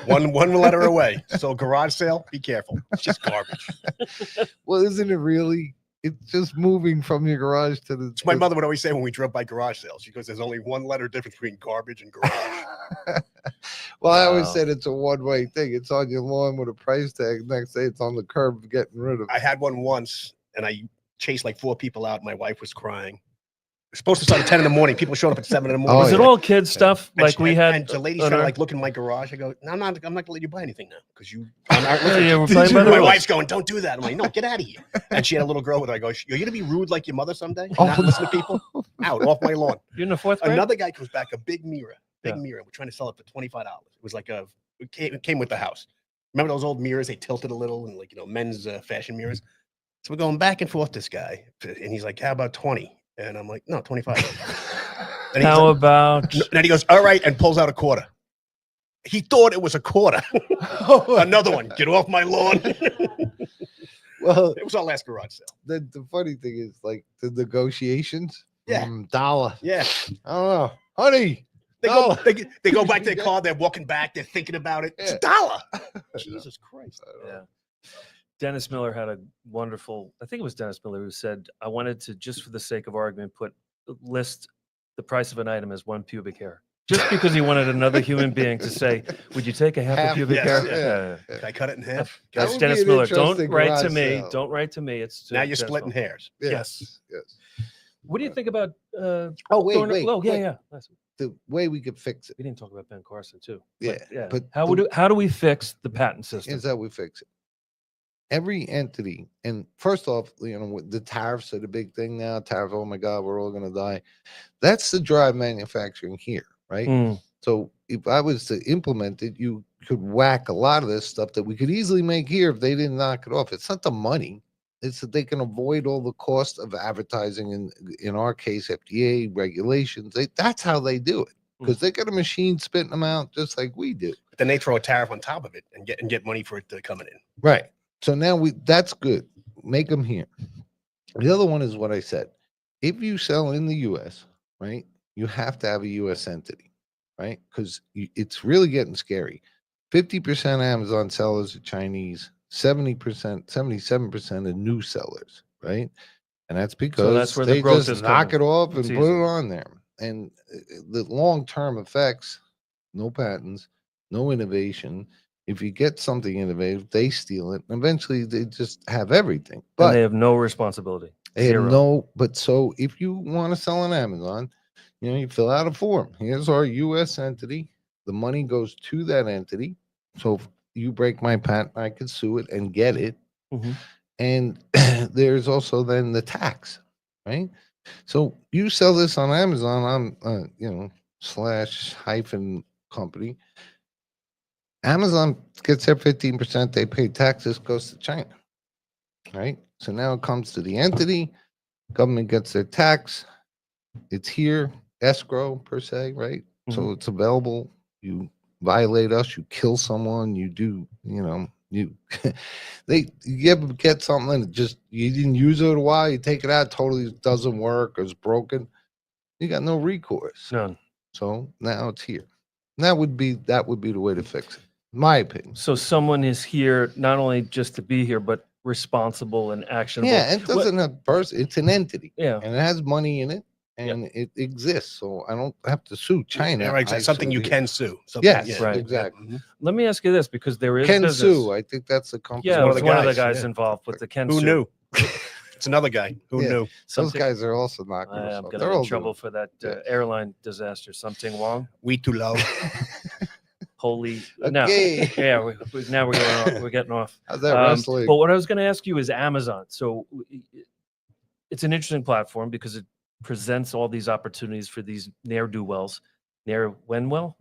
one letter away. So garage sale, be careful. It's just garbage. Well, isn't it really? It's just moving from your garage to the. My mother would always say when we drove by garage sales, she goes, "There's only one letter difference between garbage and garage." Well, I always Wow. said it's a one-way thing. It's on your lawn with a price tag. Next day, it's on the curb getting rid of. I had one once, and I chased like 4 people out. My wife was crying. We're supposed to start at 10 in the morning. People showed up at 7 in the morning. Was Oh, it yeah. all kid stuff? And Like she- we and- had. and the lady's on trying to our- like look in my garage. I go, no, I'm not gonna let you buy anything now because you. I'm not Yeah, you were listening." playing by the My rules. wife's going, don't do that. I'm like, no, get out of here. And she had a little girl with her. I go, you're gonna be rude like your mother someday? Oh, Not listen to people? Out off my lawn. You're in the 4th grade. Another guy comes back, a big mirror. Yeah. We're trying to sell it for $25. It was like it came with the house. Remember those old mirrors? They tilted a little and men's fashion mirrors. So we're going back and forth, this guy. And he's like, how about 20? And I'm like, no, 25. And he's How like, about? and then he goes, all right, and pulls out a quarter. He thought it was a quarter. Another one. Get off my lawn. Well, It was our last garage sale. the funny thing is, like, the negotiations. Yeah. Dollar. Yeah. I don't know, honey. They go, dollar. they go back to their car. They're walking back. They're thinking about it. It's Yeah. a dollar. Jesus Christ. Yeah. Dennis Miller had a wonderful, I think it was Dennis Miller who said, I wanted to, just for the sake of argument, list the price of an item as one pubic hair. Just because he wanted another human being to say, would you take a half a pubic yes, hair? yeah. Can I cut it in half? That That's would Dennis be an Miller. Don't interesting write to garage me. sale. Don't write to me. It's Now you're Dennis splitting Miller. hairs. Yes. What do you think about Oh, wait. Oh, yeah, wait. yeah. The way we could fix it. We didn't talk about Ben Carson too. Yeah. Yeah. But How do we fix the patent system? Here's how we fix it. Every entity, and first off, the tariffs are the big thing now. Tariffs, oh my God, we're all going to die. That's the drive manufacturing here, right? Mm. So if I was to implement it, you could whack a lot of this stuff that we could easily make here if they didn't knock it off. It's not the money. It's that they can avoid all the cost of advertising, in our case, FDA regulations. That's how they do it, because they got a machine spitting them out just like we do. But then they throw a tariff on top of it and get money for it coming in. Right. So now that's good. Make them here. The other one is what I said. If you sell in the U.S., right, you have to have a U.S. entity, right? Because it's really getting scary. 50% Amazon sellers are Chinese. 70%, 77% of new sellers, right? And that's because that's where they the growth just is knock coming. it off and It's put easy. it on there. And the long-term effects, no patents, no innovation. If you get something innovative, they steal it. And eventually, they just have everything. But And they have no responsibility. they have Zero. no. But so if you want to sell on Amazon, you fill out a form. Here's our U.S. entity. The money goes to that entity. So if you break my patent, I can sue it and get it. Mhm. And there's also then the tax, right? So you sell this on Amazon, I'm /hyphen company. Amazon gets their 15%, they pay taxes, goes to China, right? So now it comes to the entity, government gets their tax, it's here, escrow per se, right? So it's available. You violate us, you kill someone, you do, you ever get something that just you didn't use it a while, you take it out, totally doesn't work or is broken, you got no recourse. None. So now it's here. That would be the way to fix it, in my opinion. So someone is here not only just to be here, but responsible and actionable. Yeah, it doesn't have person, it's an entity. Yeah. And it has money in it and it exists. So I don't have to sue China. Yeah, right. I Something sue you here. can sue. Something, Yes, yeah. right. Exactly. Mhm. Let me ask you this, because there is Ken business. Sue, I think that's the company. Yeah, one it's of the one of the guys, guys yeah. involved with the Ken Who Sue. knew? It's another guy. Who Yeah. knew? Those Something- guys are also knocking us I'm off. going They're to all get in trouble doing for that Yeah. airline disaster. Something wrong? We too low. Holy. it. No. Okay. Yeah, now we're going off. We're getting off. How's that wrestling? But what I was going to ask you is Amazon. So it's an interesting platform because it presents all these opportunities for these ne'er-do-wells. No, Mm, do well.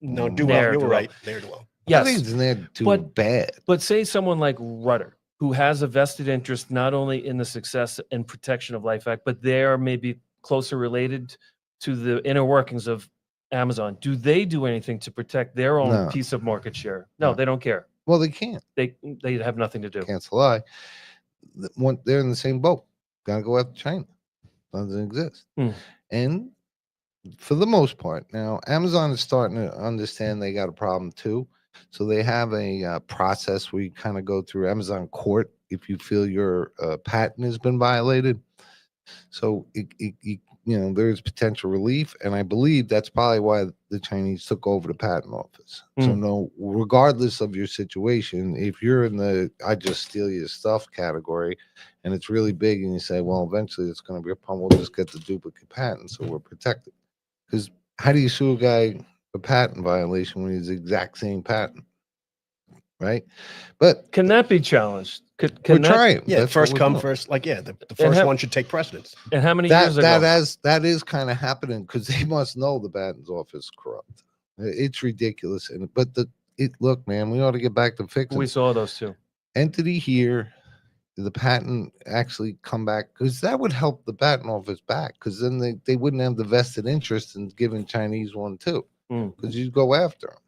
You Ne'er-do-well. were right. There, do well. I think Yes. it's not too But- bad. But say someone like Rudder, who has a vested interest not only in the success and protection of LifeVac, but they are maybe closer related to the inner workings of Amazon. Do they do anything to protect their own No. piece of market share? No, No. they don't care. Well, they can't. They have nothing to do. Can't lie. They're in the same boat. Gotta go after China. Doesn't exist. Hmm. And for the most part, now Amazon is starting to understand they got a problem too. So they have a process where you kind of go through Amazon court if you feel your patent has been violated. So there's potential relief, and I believe that's probably why the Chinese took over the patent office. So no, regardless of your situation, if you're in the "I just steal your stuff" category, and it's really big, and you say, well, eventually it's going to be a problem, we'll just get the duplicate patent, so we're protected. Because how do you sue a guy for patent violation when he's the exact same patent, right? But Can that be challenged? we're Can that, trying. Yeah, That's first what we're come, doing. first. Like, yeah, the first have- one should take precedence. and how many years ago? That is kind of happening because they must know the patent office is corrupt. It's ridiculous. Look, man, we ought to get back to fixing we saw those two. entity here. The patent actually come back, because that would help the patent office back, because then they wouldn't have the vested interest in giving Chinese one too, Mm. because you go after them.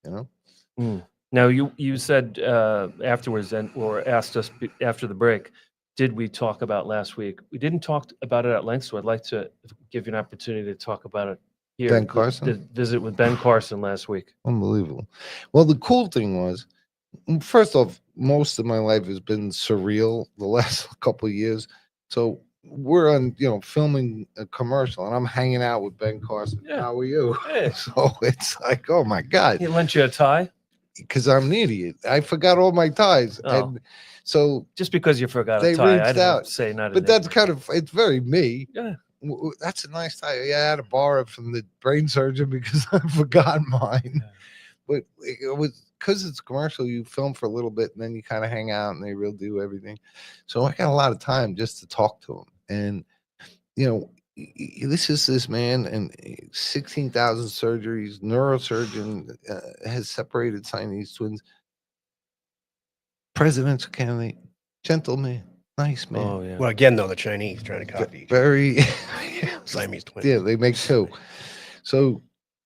you know. Now you said afterwards or asked us after the break, did we talk about last week? We didn't talk about it at length, so I'd like to give you an opportunity to talk about it here. Ben Carson? The visit with Ben Carson last week. Unbelievable. Well, the cool thing was, first off, most of my life has been surreal the last couple of years. So we're on, filming a commercial, and I'm hanging out with Ben Carson. Yeah. How are you? Hey. So it's like, oh my God. He lent you a tie? Because I'm an idiot. I forgot all my ties. Oh. And so Just because you forgot they a tie, I reached didn't out. say not. But that's kind of, it's very me. Yeah. That's a nice tie. Yeah, I had to borrow it from the brain surgeon because I forgot mine. Yeah. But it was because it's commercial, you film for a little bit and then you kind of hang out and they really do everything. So I got a lot of time just to talk to him. And, this is this man and 16,000 surgeries, neurosurgeon, has separated Siamese twins, presidential candidate, gentleman, nice man. Oh, yeah. Well, again, though, the Chinese trying to copy Very Siamese twins. Yeah, they make two. So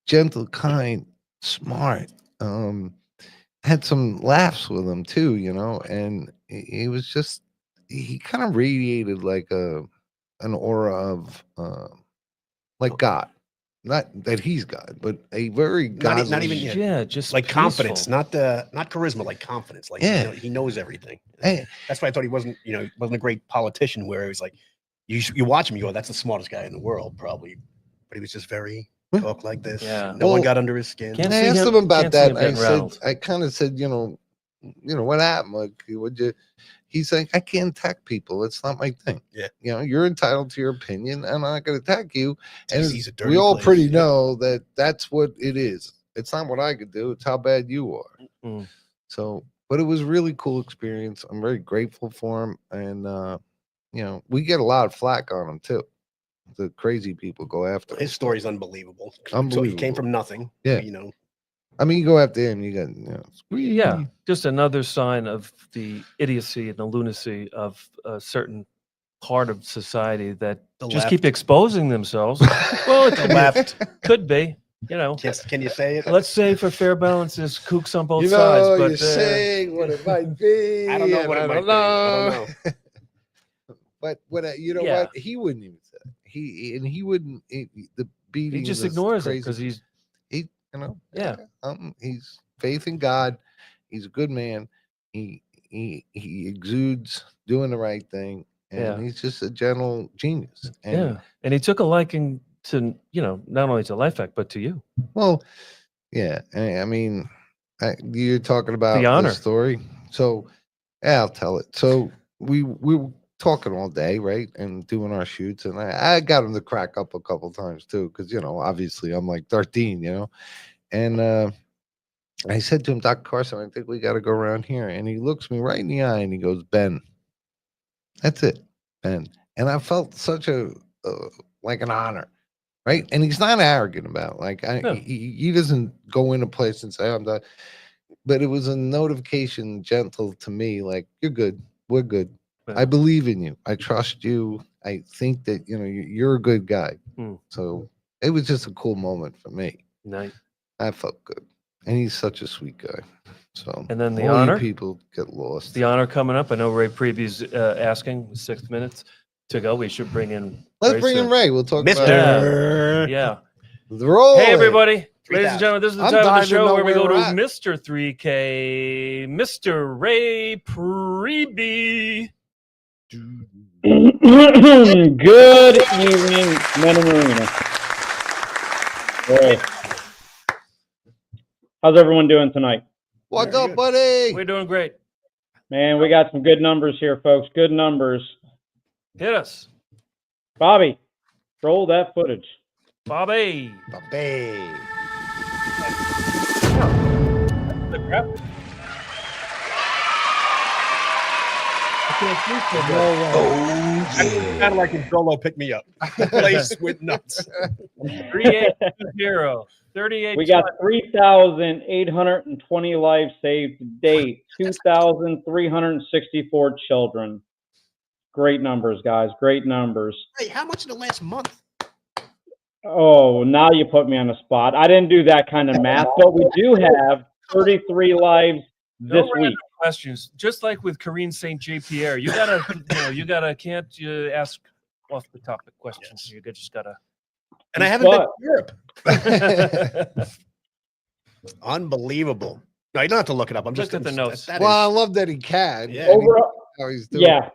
gentle, kind, smart. Had some laughs with him too, and he was just, he kind of radiated like an aura of like God. Not that he's God, but a very godly. Not even yet. Yeah, just like peaceful. confidence, not charisma, like confidence. Like he knows everything. Hey. That's why I thought he wasn't a great politician. Where he was like, you watch him, you go, that's the smartest guy in the world, probably. But he was just very talk like this. Yeah. No one got under his skin. Can't And I see asked him- him about can't see him that. getting rattled. I kind of said, what happened? Like, would you? He's like, I can't attack people. It's not my thing. Yeah. You're entitled to your opinion, and I'm not going to attack you. And He's a dirty we all place. pretty know that that's what it is. It's not what I could do. It's how bad you are. Mm. So, but it was a really cool experience. I'm very grateful for him, and we get a lot of flack on him too. The crazy people go after him. His story's unbelievable. So he Unbelievable. came from nothing. Yeah. I mean, you go after him, you got Yeah, just another sign of the idiocy and the lunacy of a certain part of society that The just left. keep exposing themselves. Well, it The could be, left. could be, Can you say it? Let's say for fair balance, there's kooks on both You sides. know, But you're saying what it might be. I don't know and what it I might don't be. I know. don't know. But Yeah. what? He wouldn't even say that. He wouldn't. The beating. he just and the ignores it crazy- because he's yeah. He's faith in God. He's a good man. He exudes doing the right thing, and Yeah. he's just a gentle genius. And, Yeah, and he took a liking to not only to LifeVac but to you. Well, yeah. I mean, you're talking about honor. the story, so yeah, I'll tell it. So we were talking all day, right, and doing our shoots, and I got him to crack up a couple times too, because obviously I'm like 13, and I said to him, Dr. Carson, I think we got to go around here, and he looks me right in the eye and he goes, Ben, that's it, Ben. And I felt such a like an honor, right? And he's not arrogant about it. Like No. he doesn't go in a place and say I'm done. But it was a notification, gentle to me, like you're good, we're good. Right. I believe in you. I trust you. I think that you're a good guy. So it was just a cool moment for me. Nice. I felt good, and he's such a sweet guy. So And then the all you honor? people get lost. The honor coming up. I know Ray Priebe's asking 6 minutes to go. We should bring in. Let's Ray bring in soon. Ray. We'll talk about Yeah. the role. Hey, everybody. Ladies 3,000. and gentlemen, this is the I'm time of the dying to show know where we where go to we're at. Mr. 3K, Mr. Ray Priebe. Good evening, Men in Marina. Hey. How's everyone doing tonight? What's Very up, good. buddy? We're doing great. Man, we got some good numbers here, folks. Good numbers. Hit us, Bobby, roll that footage. Bobby. Babe. Kind of like when Dolo picked me up. Place with nuts. 3820. 38. We got 3,820 lives saved to date, 2,364 children. Great numbers, guys. Great numbers. Hey, how much in the last month? Oh, now you put me on the spot. I didn't do that kind of math, but we do have 33 lives No this random week. questions. Just like with Karine St. J. Pierre, can't ask off the topic questions. You just gotta. And I haven't been to But- Europe. Unbelievable. No, you don't have to look it up. I'm just Look at the notes. that well, I is- love that he can. Yeah. and he Over, knows how he's doing. yeah,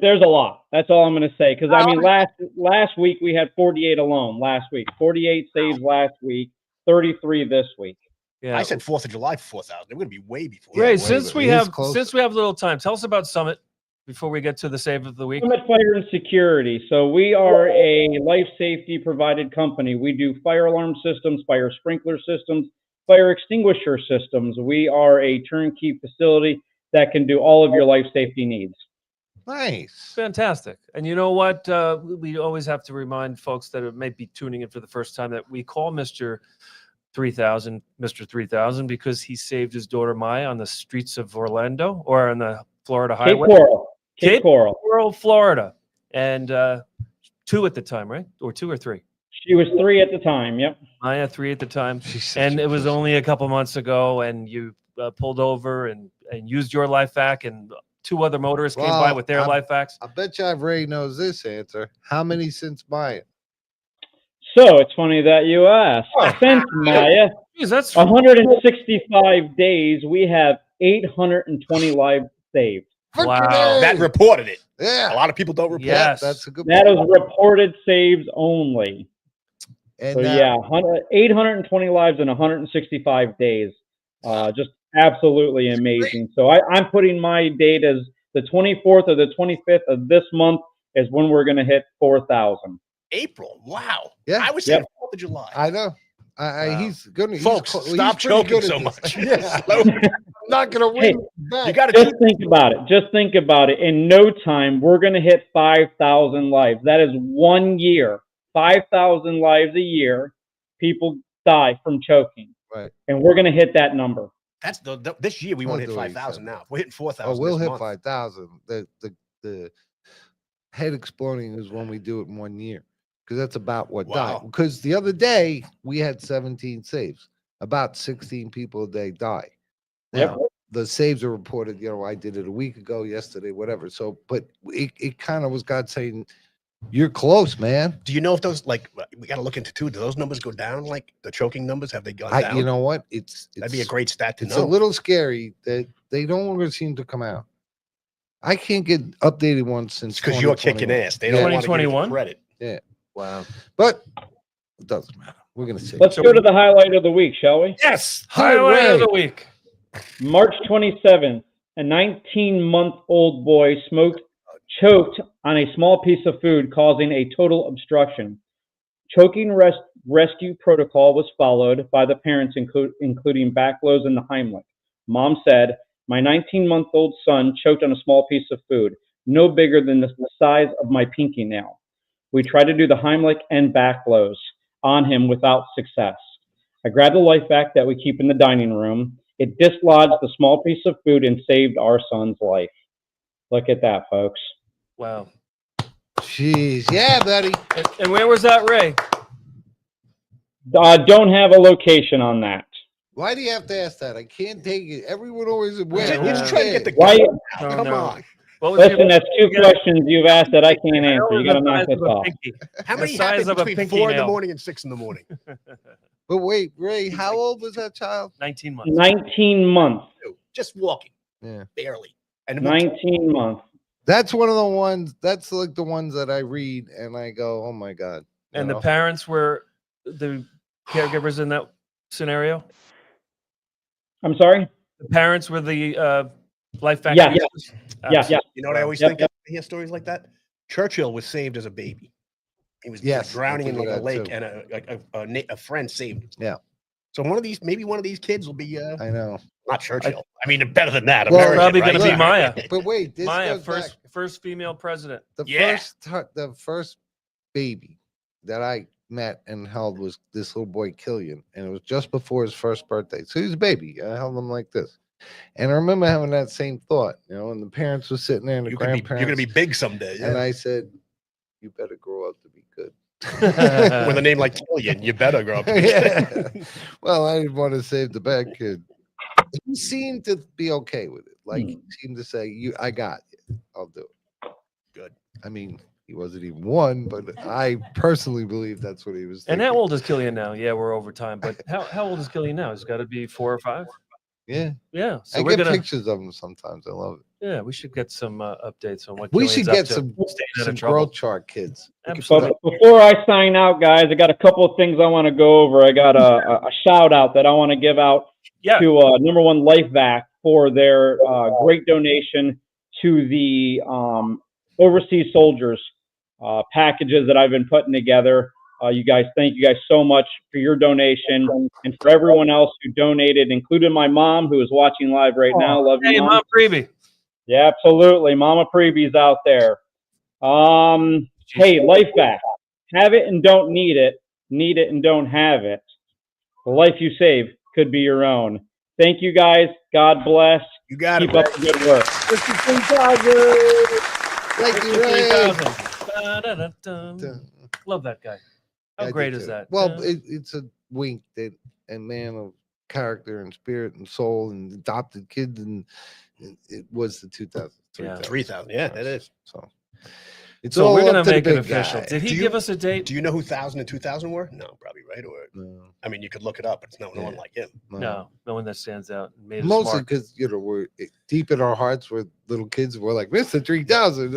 there's a lot. That's all I'm going to say. Because I mean, last week we had 48 alone. Last week, 48 saves last week, 33 this week. Yeah. I said 4th of July for 4,000. They're going to be way before. Ray, that. since we It is have close. a little time, tell us about Summit before we get to the save of the week. Summit Fire and Security. So we are a life safety provided company. We do fire alarm systems, fire sprinkler systems, fire extinguisher systems. We are a turnkey facility that can do all of your life safety needs. Nice. Fantastic. And you know what? We always have to remind folks that may be tuning in for the first time that we call Mr. 3000 Mr. 3000 because he saved his daughter Maya on the streets of Orlando or on the Florida Cape highway. Coral. Cape Coral. Coral, Florida. And 2 at the time, right? Or 2 or 3? She was 3 at the time. Yep. Maya 3 at the time. She's such And a it was pussy. only a couple months ago, and you pulled over and used your LifeVac, and 2 other motorists came by Well, with their I'm- LifeVacs. I bet you Ray knows this answer. How many since Maya? So it's funny that you asked. Since Maya, Jeez, that's 165 days, we have 820 lives saved. Wow. Freaking That A! reported it. A Yeah, lot of people don't report. Yes. that's a good That point. is reported saves only. And So yeah, 820 lives in 165 days. Just absolutely amazing. So I'm putting my date as the 24th or the 25th of this month is when we're going to hit 4,000. April. Wow. Yeah. I was saying Yep. 4th of July. I know. Wow. He's good. He's Folks, he's stop pretty choking good at so this. much. Yeah. Slow- I'm not gonna win. Hey, back. You got to Just think about it. Just think about it. In no time, we're going to hit 5,000 lives. That is 1 year. 5,000 lives a year. People die from choking. Right. And we're going to hit that number. That's this year we want to I'll hit do what you 5,000 said. now. We're hitting 4,000. Oh, we'll this hit month. 5,000. The head exploding is when we do it in 1 year because that's about what Wow. died. Because the other day we had 17 saves. About 16 people a day die. Yep. Now, the saves are reported. I did it a week ago, yesterday, whatever. So, but it kind of was God saying, "You're close, man." Do you know if those we got to look into too? Do those numbers go down? Like the choking numbers, have they gone down? You know what? That'd be a great stat to It's know. a little scary that they don't longer seem to come out. I can't get updated ones since because you're kicking 2021. ass. They don't want to give you the 2021? credit. Wow. But it doesn't matter. We're gonna see. Let's go to the highlight of the week, shall we? Yes. Highlight of the week. March 27th, a 19-month-old boy choked on a small piece of food, causing a total obstruction. Choking rescue protocol was followed by the parents, including backblows and the Heimlich. Mom said, "My 19-month-old son choked on a small piece of food, no bigger than the size of my pinky nail. We tried to do the Heimlich and backblows on him without success. I grabbed the LifeVac that we keep in the dining room. It dislodged the small piece of food and saved our son's life." Look at that, folks. Wow. Jeez, yeah, buddy. And where was that, Ray? Don't have a location on that. Why do you have to ask that? I can't take it. Everyone always You wins. just try to get the Why? gun. No, Come no. on. What was Listen, your- that's 2 you got- questions you've asked that I can't answer. You got to knock the this size of a off. pinky. How The many size happen of a between pinky 4 in the nail. morning and 6 in the morning? But wait, Ray, how old was that child? 19 months. 19 months. Just walking, Yeah. barely. And 19 months. That's one of the ones. That's like the ones that I read and I go, "Oh my god!" you And the know? parents were the caregivers in that scenario? I'm sorry? The parents were the LifeVac Yeah, users? Yeah. Absolutely. You know what I always Yep, think of when I hear stories like that? Churchill was saved as a baby. He was Yes, drowning I in think like of a that lake, too. and a friend saved him. Yeah. So maybe one of these kids will be I know. not Churchill. I mean, better than that. Well, American, probably right? gonna be Maya. But wait, this Maya, goes back. first female president. Yeah. The first baby that I met and held was this little boy Killian, and it was just before his first birthday. So he was a baby. I held him like this, and I remember having that same thought, and the parents were sitting there, and the You're gonna grandparents. be big someday. And Yeah. I said, "You better grow up to be good." With a name like Killian, you better grow up. Yeah. Well, I didn't want to save the bad kid. He seemed to be okay with it. Like he seemed to say, I got it. I'll do it. Good. I mean, he wasn't even one, but I personally believe that's what he was thinking. And how old is Killian now? Yeah, we're over time, but how old is Killian now? He's got to be 4 or 5. Yeah. Yeah. So I we're get gonna pictures of him sometimes. I love it. Yeah, we should get some updates on what We Killian's should up get to. some Staying out of growth trouble. chart kids. Absolutely. But before I sign out, guys, I got a couple of things I want to go over. I got a shout out that I want to give out to number one LifeVac for their great donation to the overseas soldiers packages that I've been putting together. You guys, thank you guys so much for your donation, and for everyone else who donated, including my mom, who is watching live right now. Love you, Hey, Mom Priebe. Yeah, absolutely. Mama Priebe's out there. Hey, LifeVac. Have it and don't need it. Need it and don't have it. The life you save could be your own. Thank you, guys. God bless. You got Keep it. up the good work. Thank you, Ray. 3,000. Love that guy. How I great do is too. that? Well, it's a wink that a man of character and spirit and soul and adopted kid, and it was the 2000. 3,000. Yeah, that is. So it's So all we're up gonna to the make it big official. guy. Did he Do you- give us a date? Do you know who 1,000 and 2,000 were? No, probably right. Or No, I mean, you could look it up, but it's no one like him. No one that stands out. And made us Mostly mark. because we're deep in our hearts. We're little kids. We're like Mr. 3000.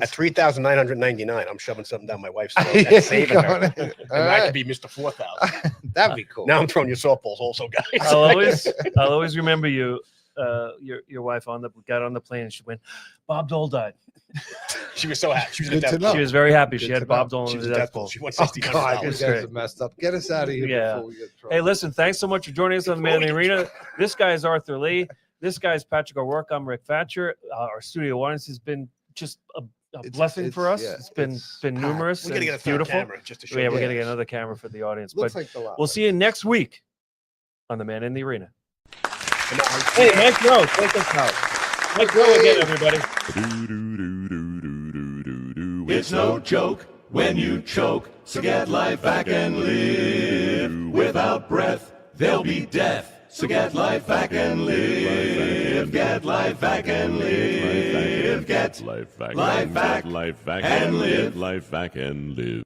At 3,999, I'm shoving something down my wife's throat. Yeah, That's saving her. got it. And All I right. could be Mr. 4,000. That'd be cool. Now I'm throwing you softballs, also, guys. I'll always remember you. Your wife got on the plane and she went, Bob Dole died. She was so happy. She was Good in to death know. pool. She was very happy. Good She had to Bob know. Dole She in was the in death death pool. pool. She won Oh $1,600. God, you It's guys great. are messed up. Get us out of here Yeah. before we get Hey, trouble. listen, thanks so much for joining us on the Man in the Arena. This guy is Arthur Lee. This guy is Patrick O'Rourke. I'm Rick Fatscher. Our studio audience has been just a blessing for us. yeah, It's been packed. numerous. We got to and get a third beautiful. camera just to show Yeah, you. we're Yeah. gonna get another camera for the audience. Looks But like the lot. we'll see you next week on the Man in the Arena. Hey, Mike Rose, take us out. Mike Rose again, everybody. It's no joke when you choke, so get LifeVac and live. Without breath, there'll be death. So get LifeVac and live. Get LifeVac and live. Get LifeVac and live. LifeVac and live.